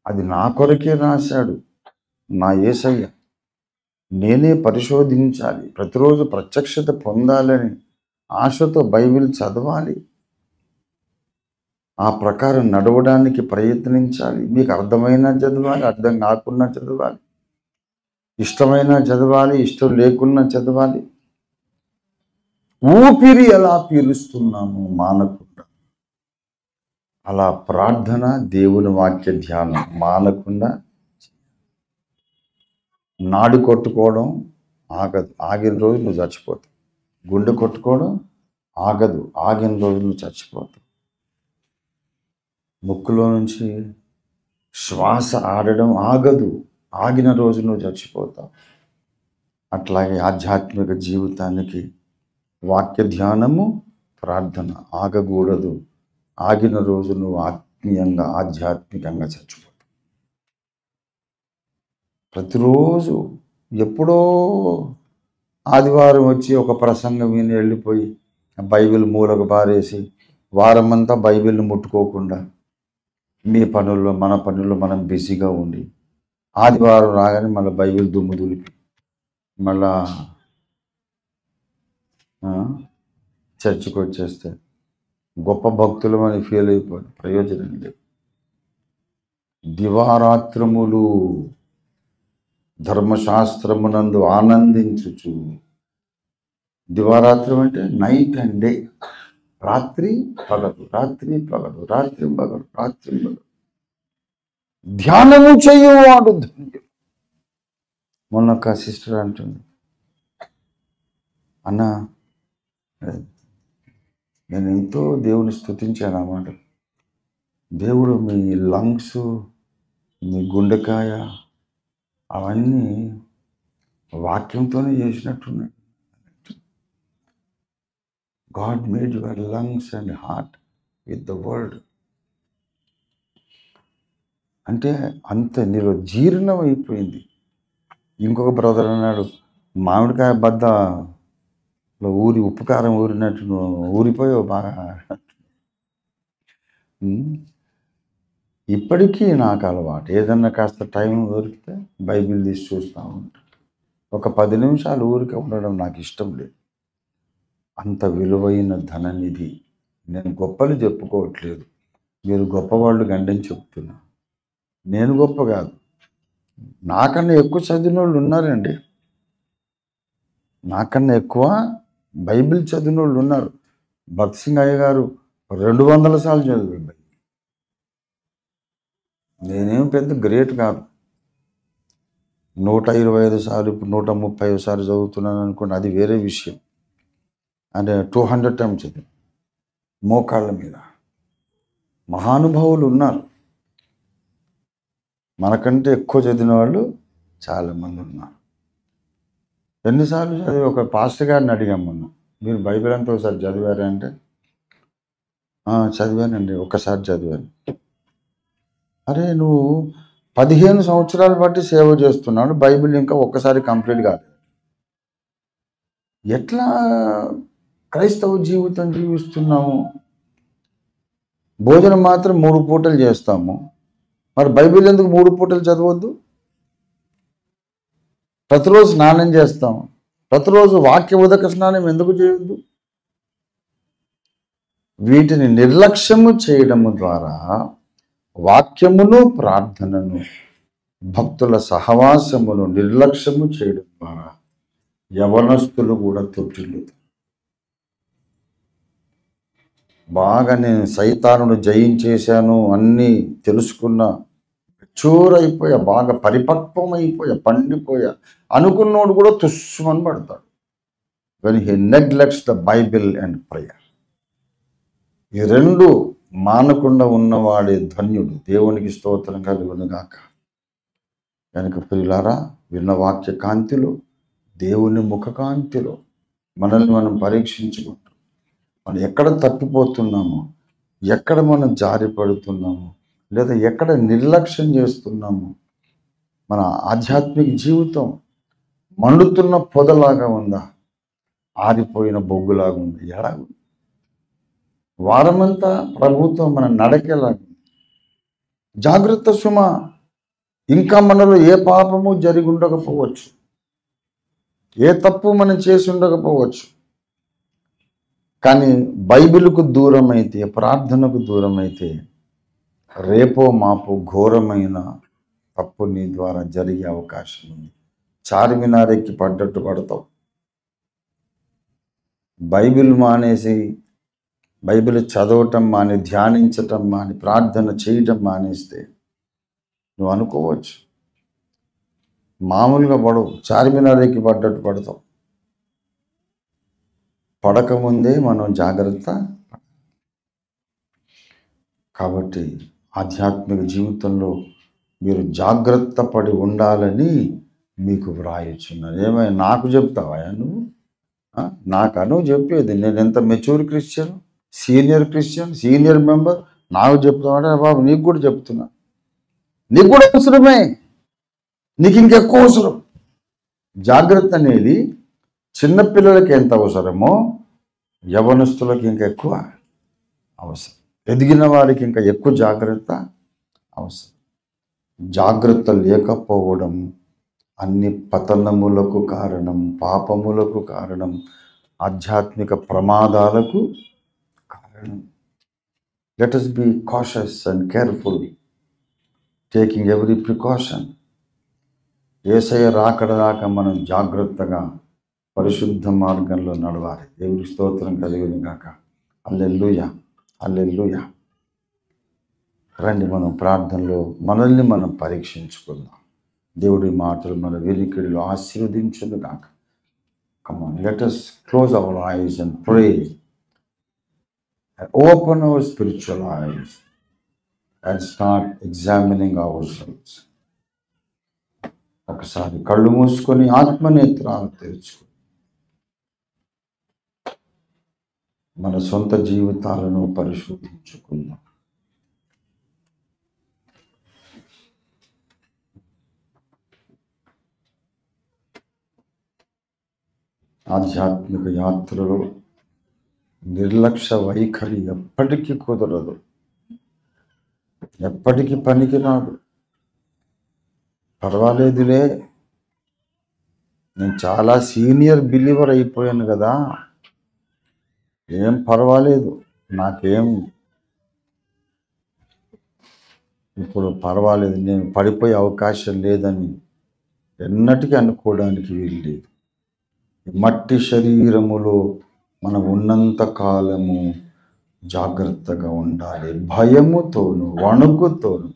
అది నా కొరకే రాశాడు నా యేసయ్య. నేనే పరిశోధించాలి. ప్రతిరోజు ప్రత్యక్షత పొందాలని ఆశతో బైబిల్ చదవాలి. ఆ ప్రకారం నడవడానికి ప్రయత్నించాలి. మీకు అర్థమైనా చదవాలి, అర్థం కాకున్నా చదవాలి, ఇష్టమైనా చదవాలి, ఇష్టం లేకున్నా చదవాలి. ఊపిరి ఎలా పీలుస్తున్నాము మానకుండా, అలా ప్రార్థన, దేవుని వాక్య ధ్యానం మానకుండా. నాడి కొట్టుకోవడం ఆగదు, ఆగిన రోజు నువ్వు చచ్చిపోతావు. గుండె కొట్టుకోవడం ఆగదు, ఆగిన రోజు నువ్వు చచ్చిపోతావు. ముక్కులో నుంచి శ్వాస ఆడడం ఆగదు, ఆగిన రోజు నువ్వు చచ్చిపోతావు. అట్లాగే ఆధ్యాత్మిక జీవితానికి వాక్య ధ్యానము, ప్రార్థన ఆగకూడదు. ఆగిన రోజు నువ్వు ఆత్మీయంగా, ఆధ్యాత్మికంగా చచ్చిపోతావు. ప్రతిరోజు ఎప్పుడో ఆదివారం వచ్చి ఒక ప్రసంగం విని వెళ్ళిపోయి బైబిల్ మూలకు పారేసి వారమంతా బైబిల్ని ముట్టుకోకుండా మీ పనుల్లో మన పనుల్లో మనం బిజీగా ఉండి ఆదివారం రాగానే మళ్ళీ బైబిల్ దుమ్ము దులిపి మళ్ళా చర్చికి వచ్చేస్తే గొప్ప భక్తులు అని ఫీల్ అయిపోయి ప్రయోజనం లేదు. దివారాత్రములు ధర్మశాస్త్రమునందు ఆనందించుచు. దివారాత్రం అంటే నైట్ అండ్ డే, రాత్రి పగలు, రాత్రి పగలు, రాత్రి పగలు, రాత్రి పగలు ధ్యానము చేయువాడు ధన్యుడు. మొన్న ఒక సిస్టర్ అంటుంది, అన్న నేను ఎంతో దేవుని స్తుతించాను అన్నమాట. దేవుడు మీ లంగ్స్, మీ గుండెకాయ అవన్నీ వాక్యంతోనే చేసినట్టున్నాడు. God made your lungs and heart with the word. అంటే అంత నీలో జీర్ణం అయిపోయింది. ఇంకొక బ్రదర్ అన్నాడు, మామిడికాయ బద్ద ఊరి ఉప్పు కారం ఊరినట్టు ఊరిపోయావు బాగా. ఇప్పటికీ నాకు అలవాటు, ఏదన్నా కాస్త టైం దొరికితే బైబిల్ తీసి చూస్తూ ఉంటాను. ఒక 10 నిమిషాలు ఊరికే ఉండడం నాకు ఇష్టం లేదు. అంత విలువైన ధననిధి. నేను గొప్పలు చెప్పుకోవట్లేదు, మీరు గొప్పవాళ్ళు గండని చెప్తున్నా. నేను గొప్ప కాదు, నాకన్నా ఎక్కువ చదివిన వాళ్ళు ఉన్నారండి. నాకన్నా ఎక్కువ బైబిల్ చదివిన వాళ్ళు ఉన్నారు. భక్త్ సింగ్ అయ్య గారు 200 సార్లు చదివాడు బైబిల్. నేనేం పెద్ద గ్రేట్ కాదు. 125 సార్లు, ఇప్పుడు 135 సార్లు చదువుతున్నాను అనుకోండి, అది వేరే విషయం. అంటే 200 టైమ్స్ చదివి మోకాళ్ళ మీద. మహానుభావులు ఉన్నారు, మనకంటే ఎక్కువ చదివిన వాళ్ళు చాలామంది ఉన్నారు. ఎన్నిసార్లు చదివి ఒక పాస్టర్ గారిని అడిగాం మొన్న, మీరు బైబిల్ అంతా ఒకసారి చదివారా అంటే, చదివానండి, ఒక్కసారి చదివాను. అరే నువ్వు 15 సంవత్సరాలు బట్టి సేవ చేస్తున్నాడు, బైబిల్ ఇంకా ఒక్కసారి కంప్లీట్ కాదు. ఎట్లా క్రైస్తవ జీవితం జీవిస్తున్నాము? భోజనం మాత్రం 3 పూటలు చేస్తాము, మరి బైబిల్ ఎందుకు 3 పూటలు చదవద్దు? ప్రతిరోజు స్నానం చేస్తాం, ప్రతిరోజు వాక్య ఉదక స్నానం ఎందుకు చేయొద్దు? వీటిని నిర్లక్ష్యము చేయడము ద్వారా, వాక్యమును ప్రార్థనను భక్తుల సహవాసమును నిర్లక్ష్యము చేయడం ద్వారా యవనస్తులు కూడా తొట్టిల్లుతారు. బాగా నేను సైతానును జయించేశాను, అన్నీ తెలుసుకున్నా, మెచ్యూర్ అయిపోయా, బాగా పరిపక్వం అయిపోయా, పండిపోయా అనుకున్నోడు కూడా తుస్సుమని పడతాడు. When he neglects the Bible and prayer. ఈ 2 మానకుండా ఉన్నవాడే ధన్యుడు. దేవునికి స్తోత్రం కలుగునుగాక. కనుక ప్రియులారా, విన్న వాక్య కాంతిలో, దేవుని ముఖ కాంతిలో మనల్ని మనం పరీక్షించుకుంటాం. మనం ఎక్కడ తప్పిపోతున్నామో, ఎక్కడ మనం జారి పడుతున్నామో, లేదా ఎక్కడ నిర్లక్ష్యం చేస్తున్నామో, మన ఆధ్యాత్మిక జీవితం మండుతున్న పొదలాగా ఉందా, ఆరిపోయిన బొగ్గులాగా ఉంది, ఎలాగుంది? వారమంతా ప్రభుత్వం మన నడకేలాగా. జాగ్రత్త సుమ, ఇంకా మనలో ఏ పాపము జరిగి ఉండకపోవచ్చు, ఏ తప్పు మనం చేసి ఉండకపోవచ్చు, కానీ బైబిల్కు దూరం అయితే, ప్రార్థనకు దూరం అయితే, రేపో మాపో ఘోరమైన తప్పు నీ ద్వారా జరిగే అవకాశం ఉంది. చార్మినారెక్కి పడ్డట్టు పడతావు. బైబిల్ మానేసి, బైబిల్ చదవటం మాని, ధ్యానించటం మాని, ప్రార్థన చేయటం మానేస్తే నువ్వు అనుకోవచ్చు మామూలుగా పడవు, చార్మినారెక్కి పడ్డట్టు పడతావు. పడకముందే మనం జాగ్రత్త. కాబట్టి ఆధ్యాత్మిక జీవితంలో మీరు జాగ్రత్త పడి ఉండాలని మీకు వ్రాయొచ్చున్నాను. ఏమైనా నాకు చెప్తావా నువ్వు? నాకను చెప్పేది, నేను ఎంత mature Christian, senior Christian, senior member, నాకు చెప్తామంటే బాబు నీకు కూడా చెప్తున్నా, నీకు కూడా అవసరమే, నీకు ఇంకెక్కువ అవసరం. జాగ్రత్త అనేది చిన్నపిల్లలకి ఎంత అవసరమో యవనస్తులకి ఇంకా ఎక్కువ అవసరం. ఎదిగిన వారికి ఇంకా ఎక్కువ జాగ్రత్త అవసరం. జాగ్రత్త లేకపోవడం అన్ని పతనములకు కారణం, పాపములకు కారణం, ఆధ్యాత్మిక ప్రమాదాలకు కారణం. Let us be cautious and careful, taking every precaution. యేసయ్య రాకడ దాకా మనం జాగ్రత్తగా పరిశుద్ధ మార్గంలో నడవాలి. దేవుడి స్తోత్రం కలుగును గాక. హల్లెలూయా, హల్లెలూయా. రండి మనం ప్రార్థనలో మనల్ని మనం పరీక్షించుకుందాం. దేవుడి మాటలు మన వినికిడిలో ఆశీర్వదించును గాక. Come on, let us close our eyes and pray and open our spiritual eyes and start examining ourselves. ఒకసారి కళ్ళు మూసుకొని ఆత్మనేత్రాలు తెరుచుకొని మన సొంత జీవితాలను పరిశోధించుకుందాం. ఆధ్యాత్మిక యాత్రలో నిర్లక్ష్య వైఖరి ఎప్పటికీ కుదరదు, ఎప్పటికీ పనికిరాదు. పర్వాలేదులే, నేను చాలా సీనియర్ బిలీవర్ అయిపోయాను కదా, ఏం పర్వాలేదు, నాకేం ఇప్పుడు పర్వాలేదు, నేను పడిపోయే అవకాశం లేదని ఎన్నటికీ అనుకోవడానికి వీలు లేదు. మట్టి శరీరములో మనం ఉన్నంత కాలము జాగ్రత్తగా ఉండాలి. భయముతోను వణుకుతోను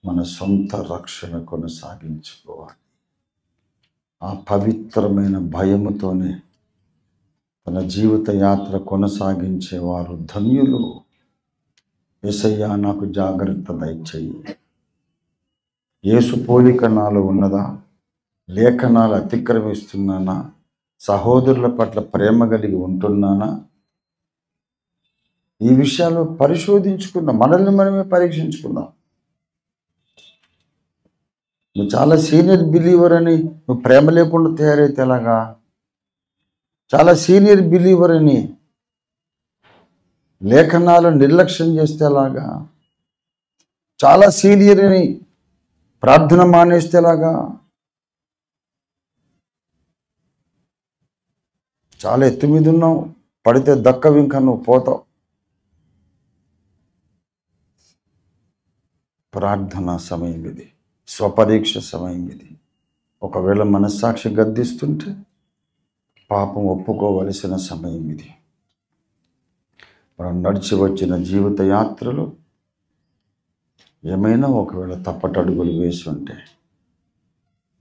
మన సొంత రక్షణ కొనసాగించుకోవాలి. ఆ పవిత్రమైన భయముతోనే తన జీవిత యాత్ర కొనసాగించేవారు ధన్యులు. యేసయ్యా, నాకు జాగ్రత్త దయచేయి. యేసు పోలిక నాలో ఉన్నదా? లేఖనాలు అతిక్రమిస్తున్నానా? సహోదరుల పట్ల ప్రేమ కలిగి ఉంటున్నానా? ఈ విషయాలు పరిశోధించుకుందాం, మనల్ని మనమే పరీక్షించుకుందాం. నువ్వు చాలా సీనియర్ బిలీవర్ అని నువ్వు ప్రేమ లేకుండా తయారైతే ఎలాగా? చాలా సీనియర్ బిలీవర్ అని లేఖనాలను నిర్లక్ష్యం చేస్తే ఎలాగా? చాలా సీనియర్ అని ప్రార్థన మానేస్తే ఎలాగా? చాలా ఎత్తు మీద ఉన్నావు, పడితే దక్కవి, ఇంకా నువ్వు పోతావు. ప్రార్థనా సమయం ఇది, స్వపరీక్ష సమయం ఇది. ఒకవేళ మనస్సాక్షి గద్దిస్తుంటే పాపం ఒప్పుకోవలసిన సమయం ఇది. మనం నడిచి వచ్చిన జీవిత యాత్రలో ఏమైనా ఒకవేళ తప్పటడుగులు వేసి ఉంటే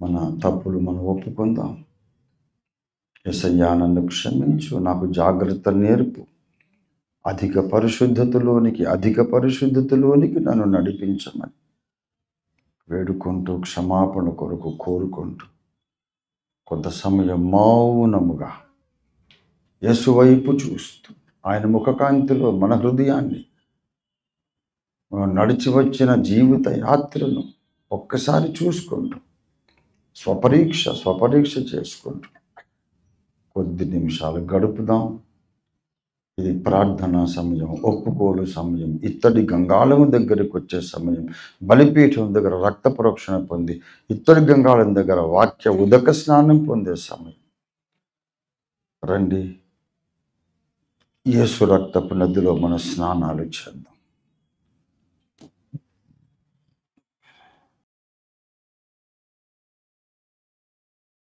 మన తప్పులు మనం ఒప్పుకుందాం. యేసయ్యా, నన్ను క్షమించు, నాకు జాగ్రత్త నేర్పు, అధిక పరిశుద్ధతలోనికి నన్ను నడిపించమని వేడుకుంటూ క్షమాపణ కొరకు కోరుకుంటూ కొంత సమయం మౌనముగా యేసు వైపు చూస్తూ ఆయన ముఖకాంతిలో మన హృదయాన్ని, మనం నడిచి వచ్చిన జీవిత యాత్రను ఒక్కసారి చూసుకుంటూ స్వపరీక్ష చేసుకుంటూ కొద్ది నిమిషాలు గడుపుదాం. ఇది ప్రార్థనా సమయం, ఒప్పుకోలు సమయం, ఇత్తడి గంగాళము దగ్గరికి వచ్చే సమయం, బలిపీఠం దగ్గర రక్త ప్రోక్షణ పొంది ఇత్తడి గంగాళం దగ్గర వాక్య ఉదక స్నానం పొందే సమయం. రండి, యేసు రక్తపు నదిలో మన స్నానాలు చేద్దాం.